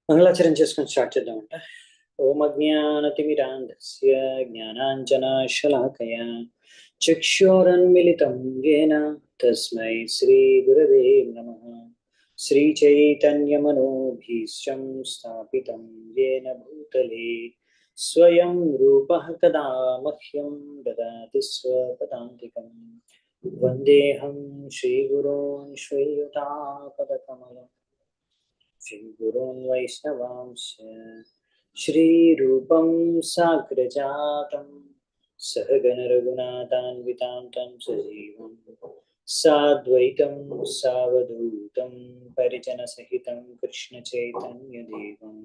మంగళాచరణ చేసుకొని స్టార్ట్ చేద్దామంట. ఓం అజ్ఞానతిమిరాంధస్య జ్ఞానాంజనాశలాకయా చక్షురున్మిళితం యేన తస్మై శ్రీ గురవే నమః. శ్రీచైతన్యమనోభీష్టం స్థాపితం యేన భూతలే స్వయం రూపః కదా మహ్యం దదాతి స్వపదాంతికం. వందేహం శ్రీగురోన్ శ్రీయుతాపదకమలం श्रीगुरून् वैष्णवांश श्रीरूपं साग्रजातं सहगण रघुनाथान्वितां तं सजीवं साद्वैतं सावधूतं परिजनसहितं कृष्णचैतन्यदेवं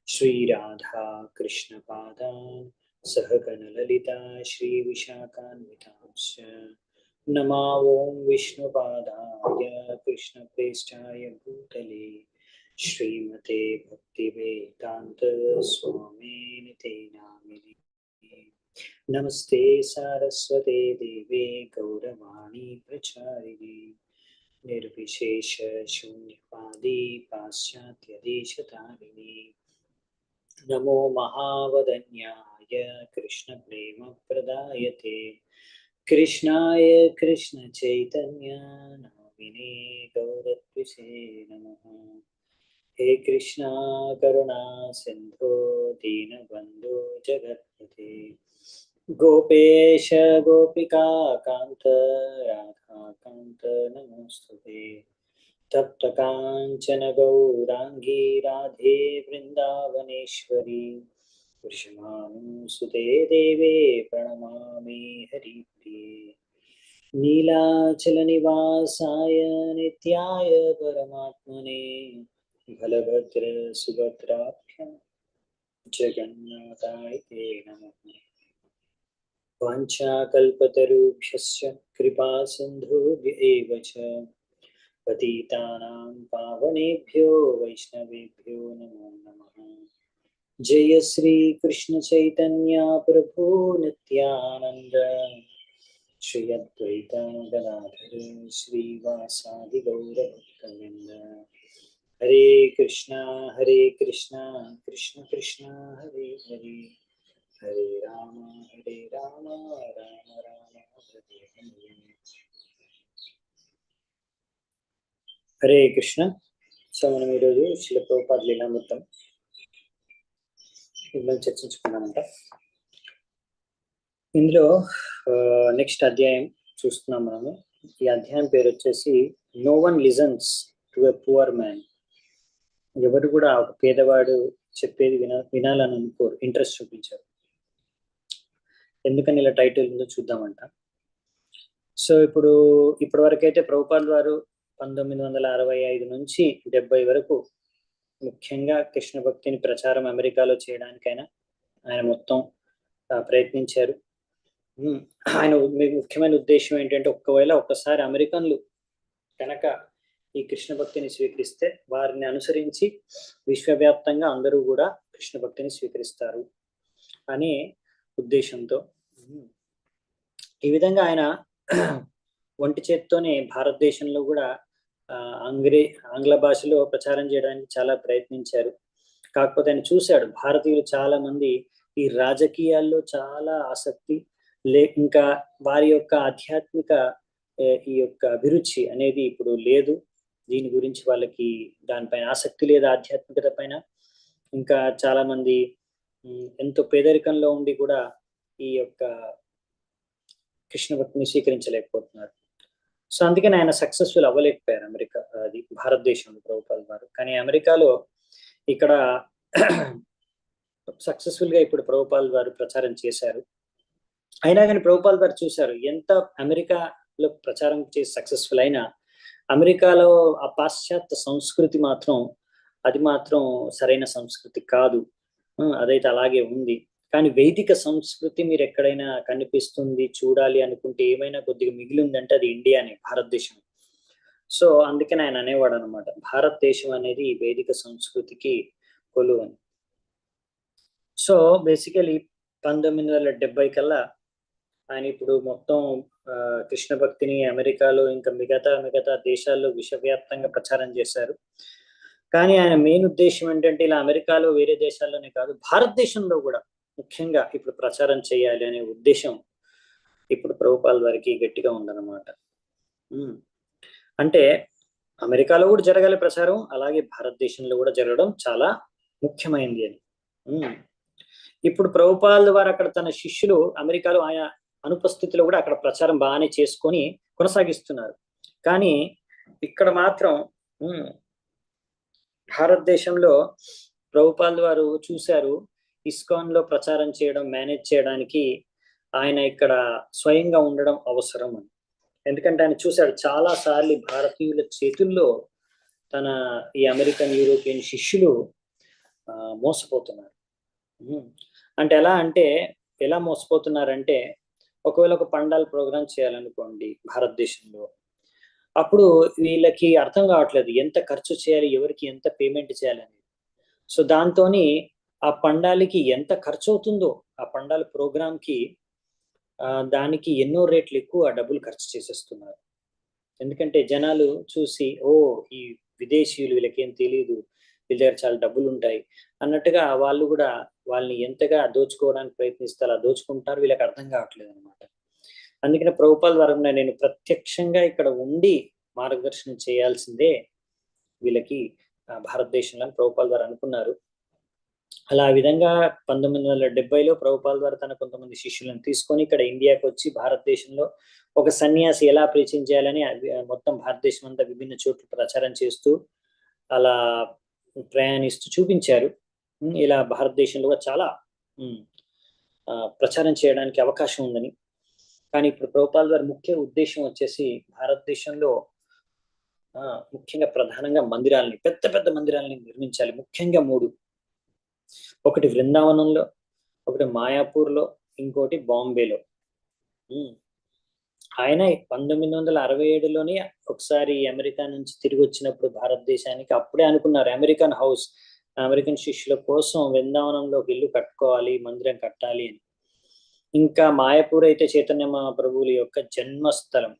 श्रीराधा कृष्णपादान् सहगण ललिता श्रीविशाखान्वितांश्च नमा ओं विष्णुपादाय कृष्णप्रेष्ठाय भूतले श्रीमते भक्तिवेदांत स्वामिनिते नामिने। नमस्ते सारस्वते देवे गौरवाणी प्रचारिणे निर्विशेष शून्यवादी पाश्चात्यदेशतारिणे। नमो महावदन्याय कृष्णप्रेमप्रदायते कृष्णाय कृष्णचैतन्य नामिने गौरत्विषे नमः। हे कृष्णा करुणा सिंधो दीनबंधो जगत्पते गोपेश गोपिका कांत राधा कांत नमोस्तुते। तप्त कांचन गौरांगी राधे वृंदावनेश्वरी वृषभानुसुते देवे प्रणमामि हरिप्रिये। नीलाचलनिवासाय नित्याय परमात्मने बलभद्र सुभद्राभ्यां जगन्नाथाय ते नमः। वाञ्छाकल्पतरुभ्यश्च कृपा सिन्धुभ्य एव च पतितानां पावनेभ्यो वैष्णवेभ्यो नमो नमः। जय श्री कृष्ण चैतन्य प्रभु नित्यानंद श्री अद्वैत गदाधर श्रीवासादि गौरभक्तवृंद। हरे कृष्णा कृष्ण कृष्ण हरे हरे हरे राम राम राम हरे हरे। हरे कृष्ण। సో మనం ఈరోజు శ్రీల ప్రభుపాద లీలామృతం ఇందులో చర్చించుకున్నామంట. ఇందులో నెక్స్ట్ అధ్యాయం చూస్తున్నాం మనము. ఈ అధ్యాయం పేరు వచ్చేసి no one listens to a poor man. ఎవరు కూడా ఒక పేదవాడు చెప్పేది వినాలని అనుకోరు, ఇంట్రెస్ట్ చూపించారు. ఎందుకని ఇలా టైటిల్ ఉందో చూద్దామంట. సో ఇప్పటి అయితే ప్రభుపాద వారు 1965 నుంచి 70 వరకు ముఖ్యంగా కృష్ణ భక్తిని ప్రచారం అమెరికాలో చేయడానికైనా ఆయన మొత్తం ప్రయత్నించారు. ఆయన ముఖ్యమైన ఉద్దేశం ఏంటంటే ఒక్కసారి అమెరికన్లు కనుక ఈ కృష్ణ భక్తిని స్వీకరిస్తే వారిని అనుసరించి విశ్వవ్యాప్తంగా అందరూ కూడా కృష్ణ భక్తిని స్వీకరిస్తారు అనే ఉద్దేశంతో ఈ విధంగా ఆయన ఒంటి చేత్తోనే భారతదేశంలో కూడా ఆంగ్ల భాషలో ప్రచారం చేయడానికి చాలా ప్రయత్నించారు. కాకపోతే ఆయన చూశాడు భారతీయులు చాలా మంది ఈ రాజకీయాల్లో చాలా ఆసక్తి ఇంకా వారి యొక్క ఆధ్యాత్మిక ఈ యొక్క అభిరుచి అనేది ఇప్పుడు లేదు. దీని గురించి వాళ్ళకి దానిపైన ఆసక్తి లేదు, ఆధ్యాత్మికత పైన. ఇంకా చాలా మంది ఎంతో పేదరికంలో ఉండి కూడా ఈ యొక్క కృష్ణ భక్తిని స్వీకరించలేకపోతున్నారు. సో అందుకని ఆయన సక్సెస్ఫుల్ అవ్వలేకపోయారు అది భారతదేశంలో ప్రభుపాద వారు. కానీ అమెరికాలో ఇక్కడ సక్సెస్ఫుల్ గా ఇప్పుడు ప్రభుపాద వారు ప్రచారం చేశారు. అయినా కానీ ప్రభుపాద వారు చూశారు ఎంత అమెరికాలో ప్రచారం చేసి సక్సెస్ఫుల్ అయినా అమెరికాలో ఆ పాశ్చాత్య సంస్కృతి అది మాత్రం సరైన సంస్కృతి కాదు. అదైతే అలాగే ఉంది. కానీ వైదిక సంస్కృతి మీరు ఎక్కడైనా కనిపిస్తుంది చూడాలి అనుకుంటే ఏమైనా కొద్దిగా మిగిలిందంటే అది ఇండియానే, భారతదేశం. సో అందుకని ఆయన అనేవాడు అనమాట, భారతదేశం అనేది వైదిక సంస్కృతికి కొలువు అని. సో బేసికలీ 1970 కల్లా ఆయన ఇప్పుడు మొత్తం కృష్ణ భక్తిని అమెరికాలో ఇంకా మిగతా దేశాల్లో విశ్వవ్యాప్తంగా ప్రచారం చేశారు. కానీ ఆయన మెయిన్ ఉద్దేశం ఏంటంటే ఇలా అమెరికాలో వేరే దేశాల్లోనే కాదు, భారతదేశంలో కూడా ముఖ్యంగా ఇప్పుడు ప్రచారం చేయాలి అనే ఉద్దేశం ఇప్పుడు ప్రభుపాల్ వారికి గట్టిగా ఉందన్నమాట. అంటే అమెరికాలో కూడా జరగాలి ప్రచారం, అలాగే భారతదేశంలో కూడా జరగడం చాలా ముఖ్యమైనది అని. ఇప్పుడు ప్రభుపాల్ వారు అక్కడ తన శిష్యులు అమెరికాలో ఆయన అనుపస్థితిలో కూడా అక్కడ ప్రచారం బాగానే చేసుకొని కొనసాగిస్తున్నారు. కానీ ఇక్కడ మాత్రం భారతదేశంలో ప్రభుపాల్ వారు చూశారు, ఇస్కాన్ లో ప్రచారం చేయడం మేనేజ్ చేయడానికి ఆయన ఇక్కడ స్వయంగా ఉండడం అవసరం అని. ఎందుకంటే ఆయన చూశాడు చాలా సార్లు భారతీయుల చేతుల్లో తన ఈ అమెరికన్ యూరోపియన్ శిష్యులు మోసపోతున్నారు. అంటే ఎలా మోసపోతున్నారంటే, ఒకవేళ ఒక పండాల్ ప్రోగ్రామ్ చేయాలనుకోండి భారతదేశంలో, అప్పుడు వీళ్ళకి అర్థం కావట్లేదు ఎంత ఖర్చు చేయాలి, ఎవరికి ఎంత పేమెంట్ చేయాలని. సో దాంతోని ఆ పండాలికి ఎంత ఖర్చు అవుతుందో, ఆ పండాల్ ప్రోగ్రామ్కి దానికి ఎన్నో రేట్లు ఎక్కువ డబ్బులు ఖర్చు చేసేస్తున్నారు. ఎందుకంటే జనాలు చూసి, ఈ విదేశీయులు వీళ్ళకి ఏం తెలియదు, వీళ్ళ దగ్గర చాలా డబ్బులు ఉంటాయి అన్నట్టుగా వాళ్ళు కూడా వాళ్ళని ఎంతగా దోచుకోవడానికి ప్రయత్నిస్తే అలా దోచుకుంటారు. వీళ్ళకి అర్థం కావట్లేదు అనమాట. అందుకనే ప్రభుపాల్ వారు నేను ప్రత్యక్షంగా ఇక్కడ ఉండి మార్గదర్శనం చేయాల్సిందే వీళ్ళకి భారతదేశంలో ప్రభుపాల్ వారు అనుకున్నారు. అలా విధంగా 1970లో ప్రభుపాల్ వారు తన కొంతమంది శిష్యులను తీసుకొని ఇక్కడ ఇండియాకి వచ్చి భారతదేశంలో ఒక సన్యాసి ఎలా పరిచయం చేయాలని మొత్తం భారతదేశం అంతా విభిన్న చోట్ల ప్రచారం చేస్తూ అలా ప్రయాణిస్తూ చూపించారు. ఇలా భారతదేశంలో చాలా ప్రచారం చేయడానికి అవకాశం ఉందని. కానీ ఇప్పుడు ప్రభుపాల్ వారి ముఖ్య ఉద్దేశం వచ్చేసి భారతదేశంలో ముఖ్యంగా ప్రధానంగా మందిరాలని, పెద్ద పెద్ద మందిరాలని నిర్మించాలి. ముఖ్యంగా 3, ఒకటి బృందావనంలో, ఒకటి మాయాపూర్లో, ఇంకోటి బాంబేలో. ఆయన 1967లోనే ఒకసారి అమెరికా నుంచి తిరిగి వచ్చినప్పుడు భారతదేశానికి అప్పుడే అనుకున్నారు అమెరికన్ హౌస్, అమెరికన్ శిష్యుల కోసం బృందావనంలో ఒక ఇల్లు కట్టుకోవాలి, మందిరం కట్టాలి అని. ఇంకా మాయాపూర్ అయితే చైతన్య మహాప్రభువుల యొక్క జన్మస్థలం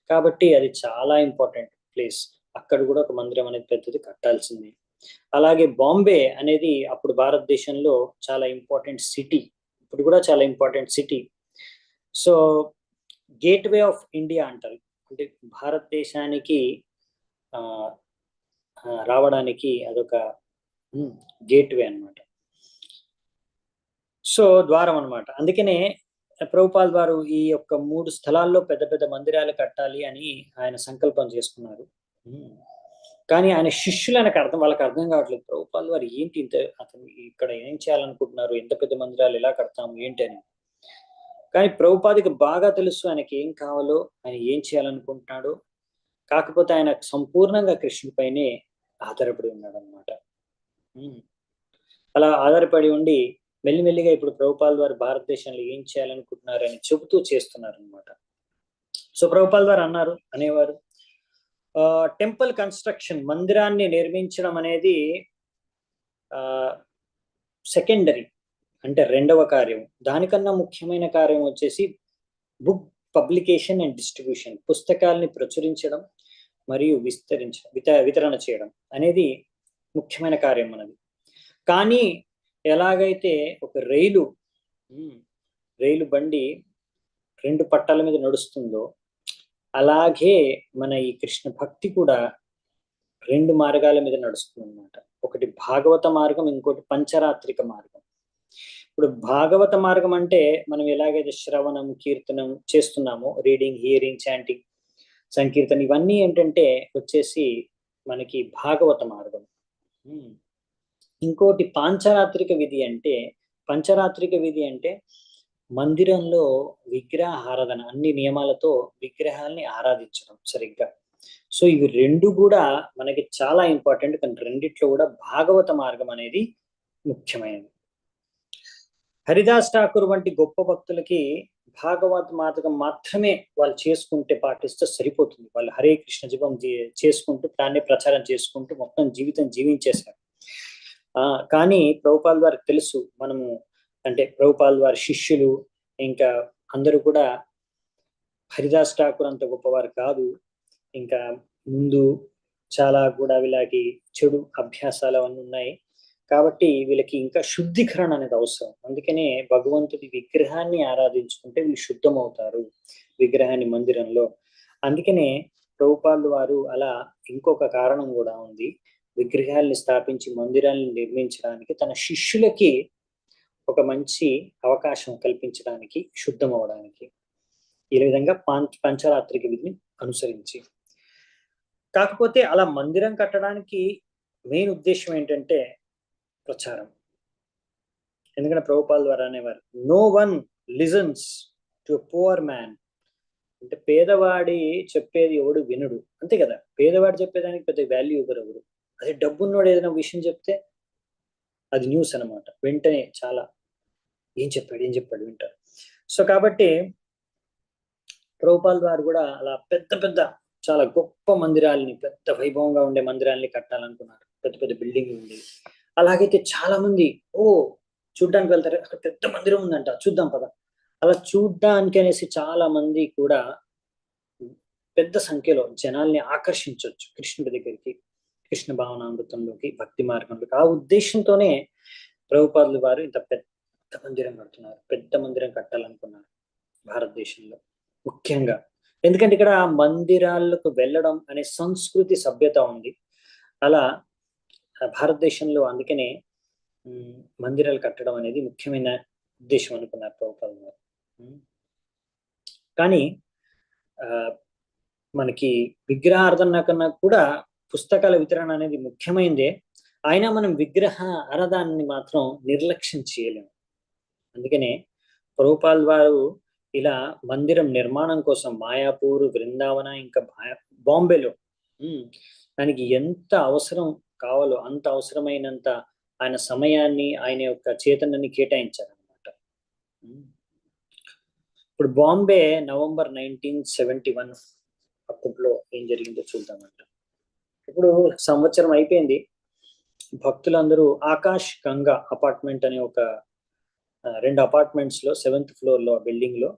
కాబట్టి అది చాలా ఇంపార్టెంట్ ప్లేస్, అక్కడ కూడా ఒక మందిరం అనేది పెద్దది కట్టాల్సింది. అలాగే బాంబే అనేది అప్పుడు భారతదేశంలో చాలా ఇంపార్టెంట్ సిటీ, ఇప్పుడు కూడా చాలా important city. So gateway of India అంటారు, అంటే భారతదేశానికి రావడానికి అదొక గేట్వే అన్నమాట. సో ద్వారం అన్నమాట. అందుకనే ప్రభుపాల్ వారు ఈ యొక్క 3 స్థలాల్లో పెద్ద పెద్ద మందిరాలు కట్టాలి అని ఆయన సంకల్పం చేసుకున్నారు. కానీ ఆయన శిష్యులు వాళ్ళకి అర్థం కావట్లేదు, ప్రభుపాల్ వారు ఏంటి ఇంత, అతను ఇక్కడ ఏం చేయాలనుకుంటున్నారు, ఎంత పెద్ద మందిరాలు ఎలా కడతాము ఏంటి అని. కానీ ప్రభుపాదికి బాగా తెలుసు ఆయనకి ఏం కావాలో, ఆయన ఏం చేయాలనుకుంటున్నాడు. కాకపోతే ఆయన సంపూర్ణంగా కృష్ణుడిపైనే ఆధారపడి ఉన్నాడు అనమాట. అలా ఆధారపడి ఉండి మెల్లిమెల్లిగా ఇప్పుడు ప్రభుపాల్ వారు భారతదేశంలో ఏం చేయాలనుకుంటున్నారని చెబుతూ చేస్తున్నారు అనమాట. సో ప్రభుపాల్ వారు అనేవారు టెంపుల్ కన్స్ట్రక్షన్, మందిరాన్ని నిర్మించడం అనేది సెకండరీ, అంటే రెండవ కార్యం. దానికన్నా ముఖ్యమైన కార్యం వచ్చేసి బుక్ పబ్లికేషన్ అండ్ డిస్ట్రిబ్యూషన్, పుస్తకాలని ప్రచురించడం మరియు వితరణ చేయడం అనేది ముఖ్యమైన కార్యం మనది. కానీ ఎలాగైతే ఒక రైలు బండి 2 పట్టాల మీద నడుస్తుందో, అలాగే మన ఈ కృష్ణ భక్తి కూడా 2 మార్గాల మీద నడుస్తుంది అన్నమాట. ఒకటి భాగవత మార్గం, ఇంకోటి పంచరాత్రిక మార్గం. ఇప్పుడు భాగవత మార్గం అంటే మనం ఎలాగైతే శ్రవణం, కీర్తనం చేస్తున్నామో, రీడింగ్, హియరింగ్, చాంటింగ్, సంకీర్తన, ఇవన్నీ ఏంటంటే వచ్చేసి మనకి భాగవత మార్గం. ఇంకోటి పంచరాత్రిక విధి అంటే మందిరంలో విగ్రహ ఆరాధన, అన్ని నియమాలతో విగ్రహాల్ని ఆరాధించడం సరిగ్గా. సో ఇవి 2 కూడా మనకి చాలా ఇంపార్టెంట్. కానీ రెండిట్లో కూడా భాగవత మార్గం అనేది ముఖ్యమైనది. హరిదాస్ ఠాకూర్ వంటి గొప్ప భక్తులకి భాగవత మార్గం మాత్రమే వాళ్ళు చేసుకుంటే, పాటిస్తే సరిపోతుంది. వాళ్ళు హరే కృష్ణ జపం చేసుకుంటూ, దాన్ని ప్రచారం చేసుకుంటూ మొత్తం జీవితం జీవించేశారు. కానీ ప్రభుపాల్ వారికి తెలుసు, మనము అంటే ప్రభుపాల్ వారి శిష్యులు ఇంకా అందరూ కూడా హరిదాస్ ఠాకూర్ అంత గొప్పవారు కాదు. ఇంకా ముందు చాలా కూడా వీళ్ళకి చెడు అభ్యాసాలు అవన్నీ ఉన్నాయి. కాబట్టి వీళ్ళకి ఇంకా శుద్ధీకరణ అనేది అవసరం. అందుకనే భగవంతుడి విగ్రహాన్ని ఆరాధించుకుంటే వీళ్ళు శుద్ధమవుతారు విగ్రహాన్ని మందిరంలో. అందుకనే ప్రభుపాదుల వారు అలా ఇంకొక కారణం కూడా ఉంది. విగ్రహాల్ని స్థాపించి మందిరాలను నిర్మించడానికి తన శిష్యులకి ఒక మంచి అవకాశం కల్పించడానికి, శుద్ధమవడానికి. ఈ విధంగా పంచరాత్రిక విధిని అనుసరించి. కాకపోతే అలా మందిరం కట్టడానికి మెయిన్ ఉద్దేశం ఏంటంటే ప్రచారం. ఎందుకంటే ప్రభుపాదుల ద్వారా అనేవారు, no one listens to poor man. అంటే పేదవాడి చెప్పేది ఎవడు వినుడు, అంతే కదా. పేదవాడు చెప్పేదానికి పెద్ద వాల్యూ ఇవ్వరు ఎవరు. అదే డబ్బున్నోడు ఏదైనా విషయం చెప్తే అది న్యూస్ అనమాట. వెంటనే చాలా ఏం చెప్పాడు వింటారు. సో కాబట్టి ప్రభుపాదుల వారు కూడా అలా పెద్ద పెద్ద చాలా గొప్ప మందిరాలని, పెద్ద వైభవంగా ఉండే మందిరాలని కట్టాలనుకున్నారు. పెద్ద పెద్ద బిల్డింగ్ ఉండేవి. అలాగైతే చాలా మంది చూడ్డానికి వెళ్తారు, అక్కడ పెద్ద మందిరం ఉందంట, చూద్దాం పద. అలా చూడ్డానికి అనేసి చాలా మంది కూడా పెద్ద సంఖ్యలో జనాల్ని ఆకర్షించవచ్చు కృష్ణుడి దగ్గరికి, కృష్ణ భావనామృతంలోకి, భక్తి మార్గంలోకి. ఆ ఉద్దేశంతోనే ప్రభుపాదుల వారు ఇంత పెద్ద మందిరం కడుతున్నారు. పెద్ద మందిరం కట్టాలనుకున్నారు భారతదేశంలో ముఖ్యంగా. ఎందుకంటే ఇక్కడ మందిరాలకు వెళ్ళడం అనే సంస్కృతి, సభ్యత ఉంది. అలా భారతదేశంలో అందుకనే మందిరాలు కట్టడం అనేది ముఖ్యమైన ఉద్దేశం అనుకున్నారు ప్రభుపాదుల వారు. కానీ మనకి విగ్రహార్థన కన్నా కూడా పుస్తకాల వితరణ అనేది ముఖ్యమైనదే. అయినా మనం విగ్రహ ఆరాధనని మాత్రం నిర్లక్ష్యం చేయలేము. అందుకనే ప్రభుపాదుల వారు ఇలా మందిరం నిర్మాణం కోసం మాయాపూర్, బృందావన, ఇంకా బాంబేలో దానికి ఎంత అవసరం కావాలో అంత అవసరమైనంత ఆయన సమయాన్ని, ఆయన యొక్క చేతనాన్ని కేటాయించారనమాట. ఇప్పుడు బాంబే నవంబర్ 1971 అప్పట్లో ఏం జరిగిందో చూద్దామంట. ఇప్పుడు సంవత్సరం అయిపోయింది. భక్తులందరూ ఆకాష్ గంగా అపార్ట్మెంట్ అనే ఒక 2 అపార్ట్మెంట్స్ లో 7th floor లో బిల్డింగ్ లో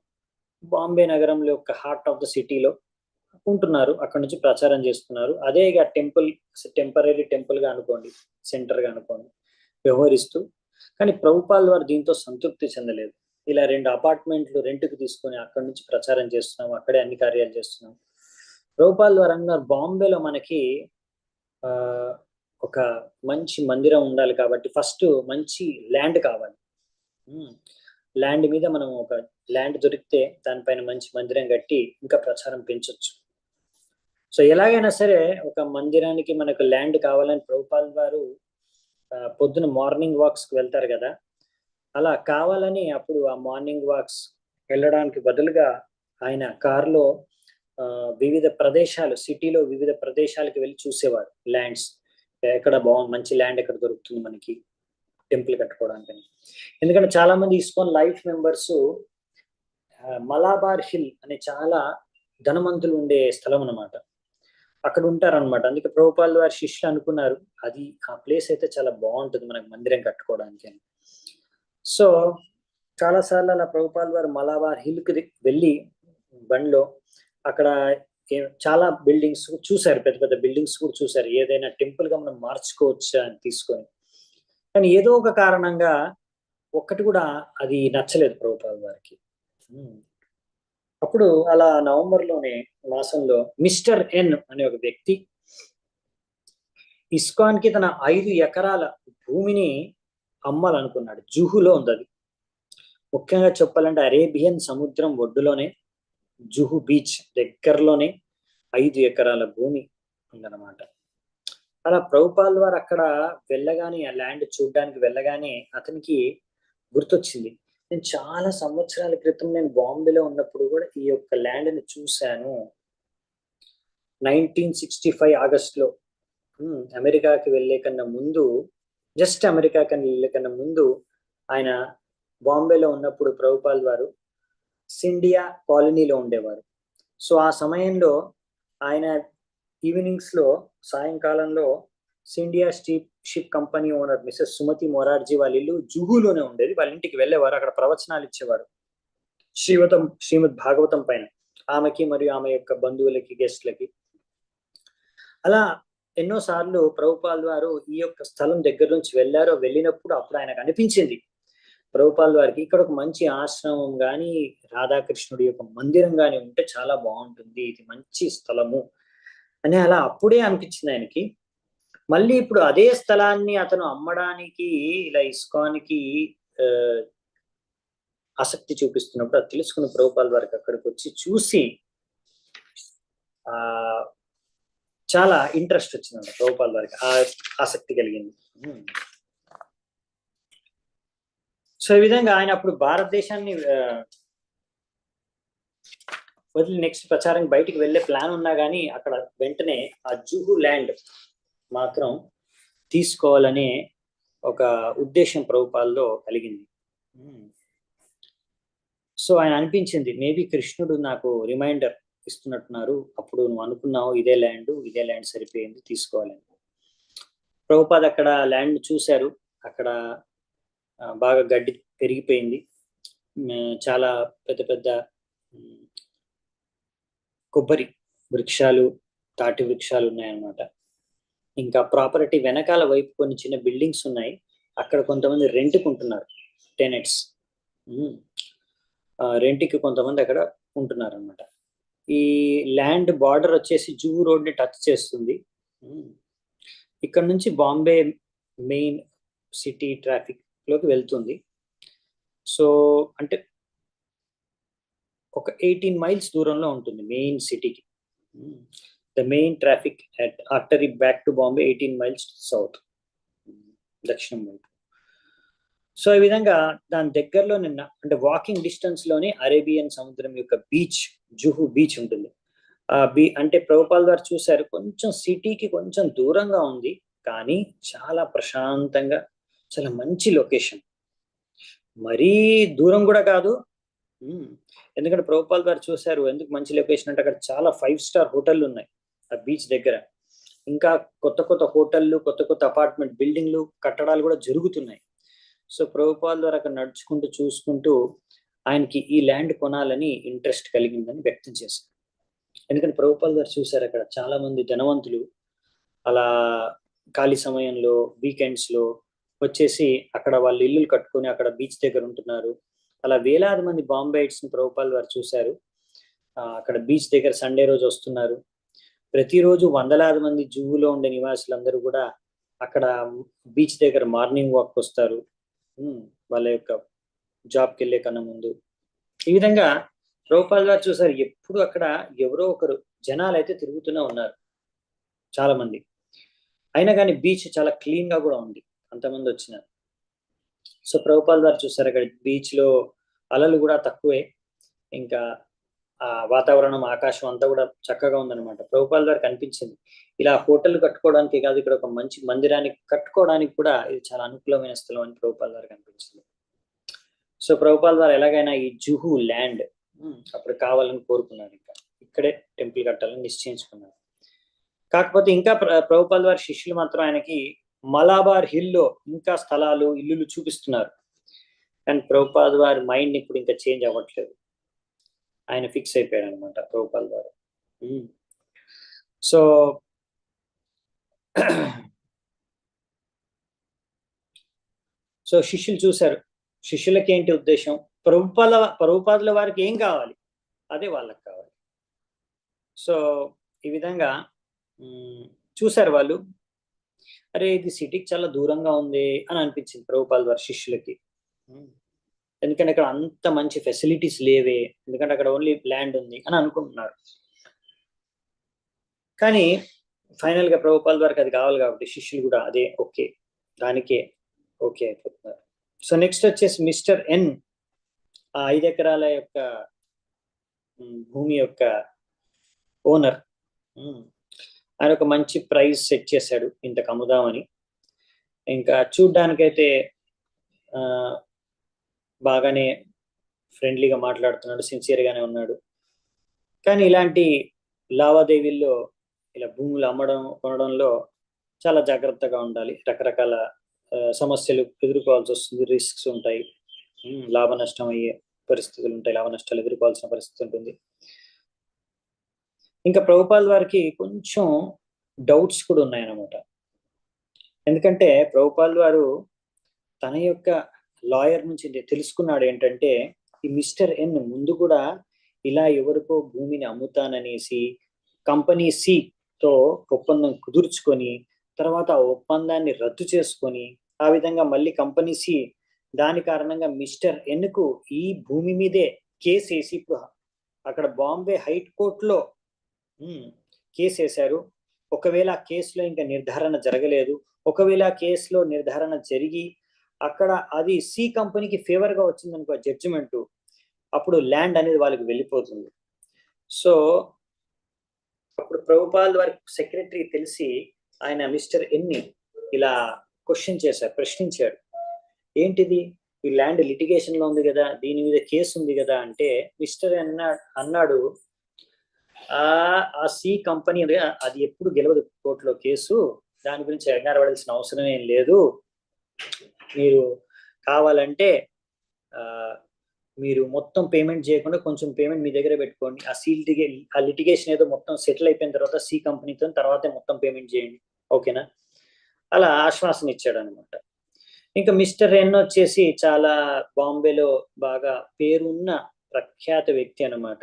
బాంబే నగరంలో ఒక హార్ట్ ఆఫ్ ద సిటీలో ఉంటున్నారు. అక్కడ నుంచి ప్రచారం చేస్తున్నారు. అదే ఇక టెంపుల్, టెంపరీ టెంపుల్ గా అనుకోండి, సెంటర్ గా అనుకోండి, వ్యవహరిస్తూ. కానీ ప్రభుపాదుల వారు దీంతో సంతృప్తి చెందలేదు. ఇలా 2 అపార్ట్మెంట్లు రెంట్కి తీసుకొని అక్కడి నుంచి ప్రచారం చేస్తున్నాం, అక్కడే అన్ని కార్యాలు చేస్తున్నాం. ప్రభుపాదుల వారు అన్నారు, బాంబేలో మనకి ఒక మంచి మందిరం ఉండాలి కాబట్టి ఫస్ట్ మంచి ల్యాండ్ కావాలి. ల్యాండ్ మీద మనం ఒక ల్యాండ్ దొరికితే దానిపైన మంచి మందిరం కట్టి ఇంకా ప్రచారం పెంచొచ్చు. సో ఎలాగైనా సరే ఒక మందిరానికి మనకు ల్యాండ్ కావాలని ప్రభుపాదుల వారు పొద్దున మార్నింగ్ వాక్స్ కి వెళ్తారు కదా, అలా కావాలని అప్పుడు ఆ మార్నింగ్ వాక్స్ వెళ్ళడానికి బదులుగా ఆయన కారులో వివిధ ప్రదేశాలు, సిటీలో వివిధ ప్రదేశాలకు వెళ్ళి చూసేవారు ల్యాండ్స్, ఎక్కడ మంచి ల్యాండ్ ఎక్కడ దొరుకుతుంది మనకి టెంపుల్ కట్టుకోవడానికి. ఎందుకంటే చాలా మంది ISKCON life members Malabar hill అనే చాలా ధనవంతులు ఉండే స్థలం అనమాట, అక్కడ ఉంటారనమాట. అందుకే ప్రభుపాదుల వారి శిష్యులు అనుకున్నారు, అది ఆ ప్లేస్ అయితే చాలా బాగుంటుంది మనకు మందిరం కట్టుకోవడానికి అని. సో చాలాసార్లు అలా ప్రభుపాదుల వారు మలాబార్ హిల్ కి వెళ్ళి బండిలో అక్కడ చాలా బిల్డింగ్స్ చూశారు, పెద్ద పెద్ద బిల్డింగ్స్ కూడా చూశారు, ఏదైనా టెంపుల్ గా మనం మార్చుకోవచ్చా అని తీసుకొని. కానీ ఏదో ఒక కారణంగా ఒక్కటి కూడా అది నచ్చలేదు ప్రభుపాదుల వారికి. అప్పుడు అలా నవంబర్లోనే మాసంలో మిస్టర్ ఎన్ అనే ఒక వ్యక్తి ఇస్కాన్ కి తన 5 ఎకరాల భూమిని అమ్మాలనుకున్నాడు. జుహులో ఉంది అది. ముఖ్యంగా చెప్పాలంటే అరేబియన్ సముద్రం ఒడ్డులోనే, జుహు బీచ్ దగ్గరలోనే 5 ఎకరాల భూమి ఉందన్నమాట. అలా ప్రభుపాదుల వారు అక్కడ వెళ్ళగానే, ఆ ల్యాండ్ చూడడానికి వెళ్ళగానే అతనికి గుర్తొచ్చింది, నేను చాలా సంవత్సరాల క్రితం నేను బాంబేలో ఉన్నప్పుడు కూడా ఈ యొక్క ల్యాండ్ని చూశాను. 1965 ఆగస్టులో అమెరికాకి వెళ్ళే కన్నా ముందు, జస్ట్ అమెరికాకి వెళ్ళే కన్నా ముందు ఆయన బాంబేలో ఉన్నప్పుడు ప్రభుపాదుల వారు సిండియా కాలనీలో ఉండేవారు. సో ఆ సమయంలో ఆయన ఈవినింగ్స్ లో, సాయంకాలంలో Scindia ship company owner Mrs Sumati Morarji వాళ్ళ ఇల్లు జుహులోనే ఉండేది. వాళ్ళ ఇంటికి వెళ్ళేవారు, అక్కడ ప్రవచనాలు ఇచ్చేవారు శ్రీమద్ భాగవతం పైన, ఆమెకి మరియు ఆమె యొక్క బంధువులకి, గెస్ట్లకి. అలా ఎన్నోసార్లు ప్రభుపాల్ వారు ఈ యొక్క స్థలం దగ్గర నుంచి వెళ్ళినప్పుడు అప్పుడు ఆయనకు అనిపించింది ప్రభుపాల్ వారికి ఇక్కడ ఒక మంచి ఆశ్రమం గాని రాధాకృష్ణుడి యొక్క మందిరం గాని ఉంటే చాలా బాగుంటుంది, ఇది మంచి స్థలము అని అలా అప్పుడే అనిపించింది ఆయనకి. మళ్ళీ ఇప్పుడు అదే స్థలాన్ని అతను అమ్మడానికి ఇలా ఇస్కాన్కి ఆసక్తి చూపిస్తున్నప్పుడు అది తెలుసుకున్న ప్రభుపాల్ వారికి అక్కడికి వచ్చి చూసి ఆ చాలా ఇంట్రెస్ట్ వచ్చిందండి ప్రభుపాల్ వారికి, ఆసక్తి కలిగింది. సో ఈ విధంగా ఆయన అప్పుడు భారతదేశాన్ని వదిలి నెక్స్ట్ ప్రచారం బయటికి వెళ్ళే ప్లాన్ ఉన్నా కానీ అక్కడ వెంటనే ఆ జుహు ల్యాండ్ మాత్రం తీసుకోవాలనే ఒక ఉద్దేశం ప్రభుపాల్లో కలిగింది. సో ఆయన అనిపించింది మేబీ కృష్ణుడు నాకు రిమైండర్ ఇస్తున్నట్టున్నారు, అప్పుడు నువ్వు అనుకున్నావు ఇదే ల్యాండ్ సరిపోయింది తీసుకోవాలని. ప్రభుపాద్ అక్కడ ల్యాండ్ చూశారు, అక్కడ బాగా గడ్డి పెరిగిపోయింది, చాలా పెద్ద పెద్ద కొబ్బరి వృక్షాలు తాటి వృక్షాలు ఉన్నాయన్నమాట. ఇంకా ప్రాపర్టీ వెనకాల వైపు కొన్ని చిన్న బిల్డింగ్స్ ఉన్నాయి, అక్కడ కొంతమంది రెంట్కుంటున్నారు, టెనెట్స్ రెంట్కి కొంతమంది అక్కడ ఉంటున్నారు అనమాట. ఈ ల్యాండ్ బార్డర్ వచ్చేసి జుహు రోడ్ ని టచ్ చేస్తుంది. ఇక్కడ నుంచి బాంబే మెయిన్ సిటీ ట్రాఫిక్ లోకి వెళ్తుంది. సో అంటే ఒక 18 మైల్స్ దూరంలో ఉంటుంది మెయిన్ సిటీకి. The main traffic artery back to Bombay 18 miles south, దక్షిణం వైపు. సో ఈ విధంగా దాని దగ్గరలో అంటే వాకింగ్ డిస్టెన్స్ లోనే అరేబియన్ సముద్రం యొక్క బీచ్, జుహు బీచ్ ఉంటుంది. అంటే ప్రభుపాల్ గారు చూశారు కొంచెం సిటీకి కొంచెం దూరంగా ఉంది కానీ చాలా ప్రశాంతంగా, చాలా మంచి లొకేషన్, మరీ దూరం కూడా కాదు. ఎందుకంటే ప్రభుపాల్ గారు చూశారు ఎందుకు మంచి లొకేషన్ అంటే అక్కడ చాలా 5 స్టార్ హోటళ్ళు ఉన్నాయి ఆ బీచ్ దగ్గర, ఇంకా కొత్త కొత్త హోటళ్ళు, కొత్త కొత్త అపార్ట్మెంట్ బిల్డింగ్లు కట్టడాలు కూడా జరుగుతున్నాయి. సో ప్రభుపాల్ గారు అక్కడ నడుచుకుంటూ చూసుకుంటూ ఆయనకి ఈ ల్యాండ్ కొనాలని ఇంట్రెస్ట్ కలిగిందని వ్యక్తం చేశారు. ఎందుకంటే ప్రభుపాల్ గారు చూశారు అక్కడ చాలా మంది ధనవంతులు అలా ఖాళీ సమయంలో వీకెండ్స్ లో వచ్చేసి అక్కడ వాళ్ళు ఇల్లులు కట్టుకొని అక్కడ బీచ్ దగ్గర ఉంటున్నారు. అలా వేలాది మంది బాంబైట్స్ ని ప్రభుపాల్ గారు చూశారు, అక్కడ బీచ్ దగ్గర సండే రోజు వస్తున్నారు. ప్రతిరోజు వందలాది మంది జుహులో ఉండే నివాసులందరూ కూడా అక్కడ బీచ్ దగ్గర మార్నింగ్ వాక్ వస్తారు వాళ్ళ యొక్క జాబ్కి వెళ్ళే కన్నా ముందు. ఈ విధంగా ప్రభుపాల్ గారు చూసారు ఎప్పుడు అక్కడ ఎవరో ఒకరు జనాలు అయితే తిరుగుతూనే ఉన్నారు చాలా మంది, అయినా కానీ బీచ్ చాలా క్లీన్ గా కూడా ఉంది అంతమంది వచ్చినారు. సో ప్రభుపాల్ గారు చూసారు అక్కడ బీచ్ లో అలలు కూడా తక్కువే, ఇంకా ఆ వాతావరణం ఆకాశం అంతా కూడా చక్కగా ఉందన్నమాట. ప్రభుపాల్ గారికి అనిపించింది ఇలా హోటల్ కట్టుకోవడానికి కాదు, ఇక్కడ ఒక మంచి మందిరాన్ని కట్టుకోవడానికి కూడా ఇది చాలా అనుకూలమైన స్థలం అని ప్రభుపాల్ గారికి అనిపించింది. సో ప్రభుపాల్ గారు ఎలాగైనా ఈ జుహు ల్యాండ్ అప్పుడు కావాలని కోరుకున్నారు, ఇంకా ఇక్కడే టెంపుల్ కట్టాలని నిశ్చయించుకున్నారు. కాకపోతే ఇంకా ప్రభుపాల్ వారి శిష్యులు మాత్రం ఆయనకి మలాబార్ హిల్లో ఇంకా స్థలాలు ఇల్లులు చూపిస్తున్నారు, కానీ ప్రభుపాల్ వారి మైండ్ ఇప్పుడు ఇంకా చేంజ్ అవ్వట్లేదు, ఆయన ఫిక్స్ అయిపోయాడు అనమాట ప్రభుపాల్ గారు. సో సో శిష్యులు చూశారు, శిష్యులకి ఏంటి ఉద్దేశం, ప్రభుపాదుల వారికి ఏం కావాలి అదే వాళ్ళకి కావాలి. సో ఈ విధంగా చూశారు వాళ్ళు, అరే ఇది సిటీకి చాలా దూరంగా ఉంది అని అనిపించింది ప్రభుపాల్ వారి శిష్యులకి. ఎందుకంటే అక్కడ అంత మంచి ఫెసిలిటీస్ లేవే, ఎందుకంటే అక్కడ ఓన్లీ ల్యాండ్ ఉంది అని అనుకుంటున్నారు. కానీ ఫైనల్ గా ప్రభుపాల్ వారికి అది కావాలి కాబట్టి శిష్యులు కూడా అదే ఓకే, దానికే ఓకే అయిపోతున్నారు. సో నెక్స్ట్ వచ్చేసి మిస్టర్ ఎన్ ఆ 5 ఎకరాల యొక్క భూమి యొక్క ఓనర్, ఆయన ఒక మంచి ప్రైస్ సెట్ చేశాడు ఇంతకు అమ్ముదామని. ఇంకా చూడ్డానికైతే బాగానే ఫ్రెండ్లీగా మాట్లాడుతున్నాడు, సిన్సియర్ గానే ఉన్నాడు. కానీ ఇలాంటి లావాదేవీల్లో ఇలా భూములు అమ్మడం కొనడంలో చాలా జాగ్రత్తగా ఉండాలి, రకరకాల సమస్యలు ఎదుర్కోవాల్సి వస్తుంది, రిస్క్స్ ఉంటాయి, లాభ నష్టం అయ్యే పరిస్థితులు ఉంటాయి, లాభ నష్టాలు ఎదుర్కోవాల్సిన పరిస్థితి ఉంటుంది. ఇంకా ప్రభుపాల్ వారికి కొంచెం డౌట్స్ కూడా ఉన్నాయన్నమాట. ఎందుకంటే ప్రభుపాల్ వారు తన యొక్క లాయర్ నుంచి తెలుసుకున్నాడు ఏంటంటే, ఈ మిస్టర్ ఎన్ ముందు కూడా ఇలా ఎవరికో భూమిని అమ్ముతాననేసి కంపెనీ సి తో ఒప్పందం కుదుర్చుకొని తర్వాత ఆ ఒప్పందాన్ని రద్దు చేసుకొని ఆ విధంగా మళ్ళీ కంపెనీ సి దాని కారణంగా మిస్టర్ ఎన్ కు ఈ భూమి మీదే కేసు వేసి ఇప్పుడు అక్కడ బాంబే హైకోర్టులో కేసు వేశారు. ఒకవేళ ఆ కేసులో ఇంకా నిర్ధారణ జరగలేదు, ఒకవేళ ఆ కేసులో నిర్ధారణ జరిగి అక్కడ అది సి కంపెనీకి ఫేవర్ గా వచ్చింది అనుకో జడ్జిమెంట్, అప్పుడు ల్యాండ్ అనేది వాళ్ళకి వెళ్ళిపోతుంది. సో అప్పుడు ప్రభుపాల్ వారి సెక్రటరీ తెలిసి ఆయన మిస్టర్ ఎన్ని ఇలా క్వశ్చన్ చేశారు, ప్రశ్నించాడు. ఏంటిది, ఈ ల్యాండ్ లిటిగేషన్ లో ఉంది కదా, దీని మీద కేసు ఉంది కదా అంటే మిస్టర్ అన్నాడు ఆ సి కంపెనీ అది ఎప్పుడు గెలవదు కోర్టులో కేసు, దాని గురించి ఎగారపడాల్సిన అవసరం ఏం లేదు. మీరు కావాలంటే మీరు మొత్తం పేమెంట్ చేయకుండా కొంచెం పేమెంట్ మీ దగ్గర పెట్టుకోండి, ఆ లిటిగేషన్ ఏదో మొత్తం సెటిల్ అయిపోయిన తర్వాత సి కంపెనీతో తర్వాతే మొత్తం పేమెంట్ చేయండి, ఓకేనా? అలా ఆశ్వాసన ఇచ్చాడు అనమాట. ఇంకా మిస్టర్ ఎన్ వచ్చేసి చాలా బాంబేలో బాగా పేరున్న ప్రఖ్యాత వ్యక్తి అనమాట.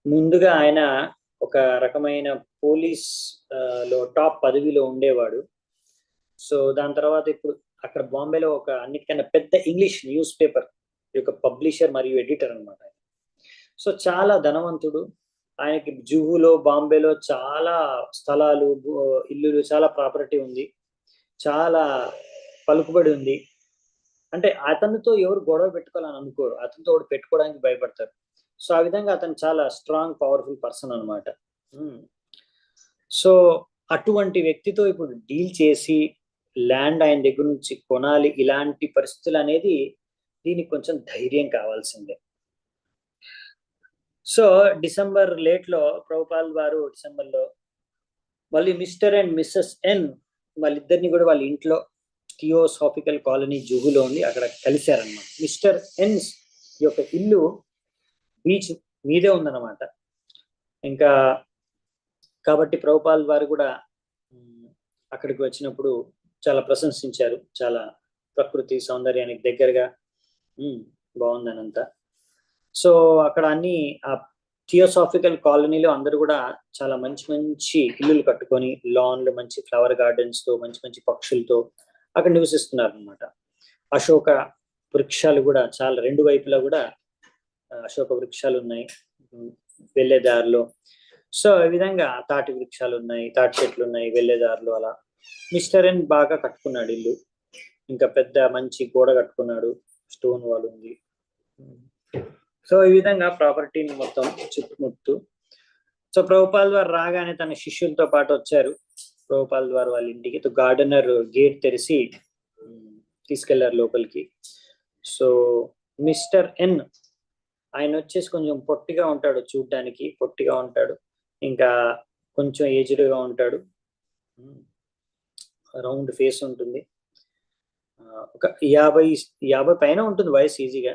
ముందుగా ఆయన ఒక రకమైన పోలీస్ లో టాప్ పదవిలో ఉండేవాడు. సో దాని తర్వాత ఇప్పుడు అక్కడ బాంబేలో ఒక అన్నిటికన్నా పెద్ద ఇంగ్లీష్ న్యూస్ పేపర్ యొక్క పబ్లిషర్ మరియు ఎడిటర్ అనమాట. సో చాలా ధనవంతుడు. ఆయనకి జూహులో బాంబేలో చాలా స్థలాలు, ఇల్లులు, చాలా ప్రాపర్టీ ఉంది, చాలా పలుకుబడి ఉంది. అంటే అతనితో ఎవరు గొడవ పెట్టుకోవాలని అనుకోరు, అతనితో ఒకటి పెట్టుకోవడానికి భయపడతారు. సో ఆ విధంగా అతను చాలా స్ట్రాంగ్ పవర్ఫుల్ పర్సన్ అనమాట. సో అటువంటి వ్యక్తితో ఇప్పుడు డీల్ చేసి ల్యాండ్ ఆయన దగ్గర నుంచి కొనాలి, ఇలాంటి పరిస్థితులు అనేది దీనికి కొంచెం ధైర్యం కావాల్సిందే. సో డిసెంబర్ లేట్ లో ప్రభుపాల్ వారు డిసెంబర్లో మళ్ళీ మిస్టర్ అండ్ మిస్సెస్ ఎన్ వాళ్ళిద్దరిని కూడా వాళ్ళ ఇంట్లో థియోసాఫికల్ కాలనీ జూహులో ఉంది, అక్కడ కలిశారనమాట. మిస్టర్ ఎన్ యొక్క ఇల్లు బీచ్ మీదే ఉందన్నమాట. ఇంకా కాబట్టి ప్రభుపాల్ వారు కూడా అక్కడికి వచ్చినప్పుడు చాలా ప్రశంసించారు, చాలా ప్రకృతి సౌందర్యానికి దగ్గరగా బాగుందనంతా. సో అక్కడ అన్ని ఆ థియోసాఫికల్ కాలనీలో అందరూ కూడా చాలా మంచి మంచి ఇల్లులు కట్టుకొని లాన్లు, మంచి ఫ్లవర్ గార్డెన్స్ తో, మంచి మంచి పక్షులతో అక్కడ నివసిస్తున్నారు అనమాట. అశోక వృక్షాలు కూడా చాలా రెండు వైపులా కూడా అశోక వృక్షాలు ఉన్నాయి వెళ్ళే దారిలో. సో ఈ విధంగా తాటి వృక్షాలు ఉన్నాయి, తాటి చెట్లు ఉన్నాయి వెళ్ళే దారిలో. అలా మిస్టర్ ఎన్ బాగా కట్టుకున్నాడు ఇల్లు, ఇంకా పెద్ద మంచి గోడ కట్టుకున్నాడు, స్టోన్ వాల్ ఉంది. సో ఈ విధంగా ప్రాపర్టీని మొత్తం చుట్టుముట్టు. సో ప్రభుపాల్ వారు రాగానే తన శిష్యులతో పాటు వచ్చారు ప్రభుపాల్ వారు వాళ్ళ ఇంటికి. గార్డెనర్ గేట్ తెరిచి తీసుకెళ్లారు లోపలికి. సో మిస్టర్ ఎన్ ఆయన వచ్చేసి కొంచెం పొట్టిగా ఉంటాడు, చూడ్డానికి పొట్టిగా ఉంటాడు, ఇంకా కొంచెం ఏజ్డ్గా ఉంటాడు, రౌండ్ ఫేస్ ఉంటుంది, ఒక 50 పైన ఉంటుంది వయసు, ఈజీగా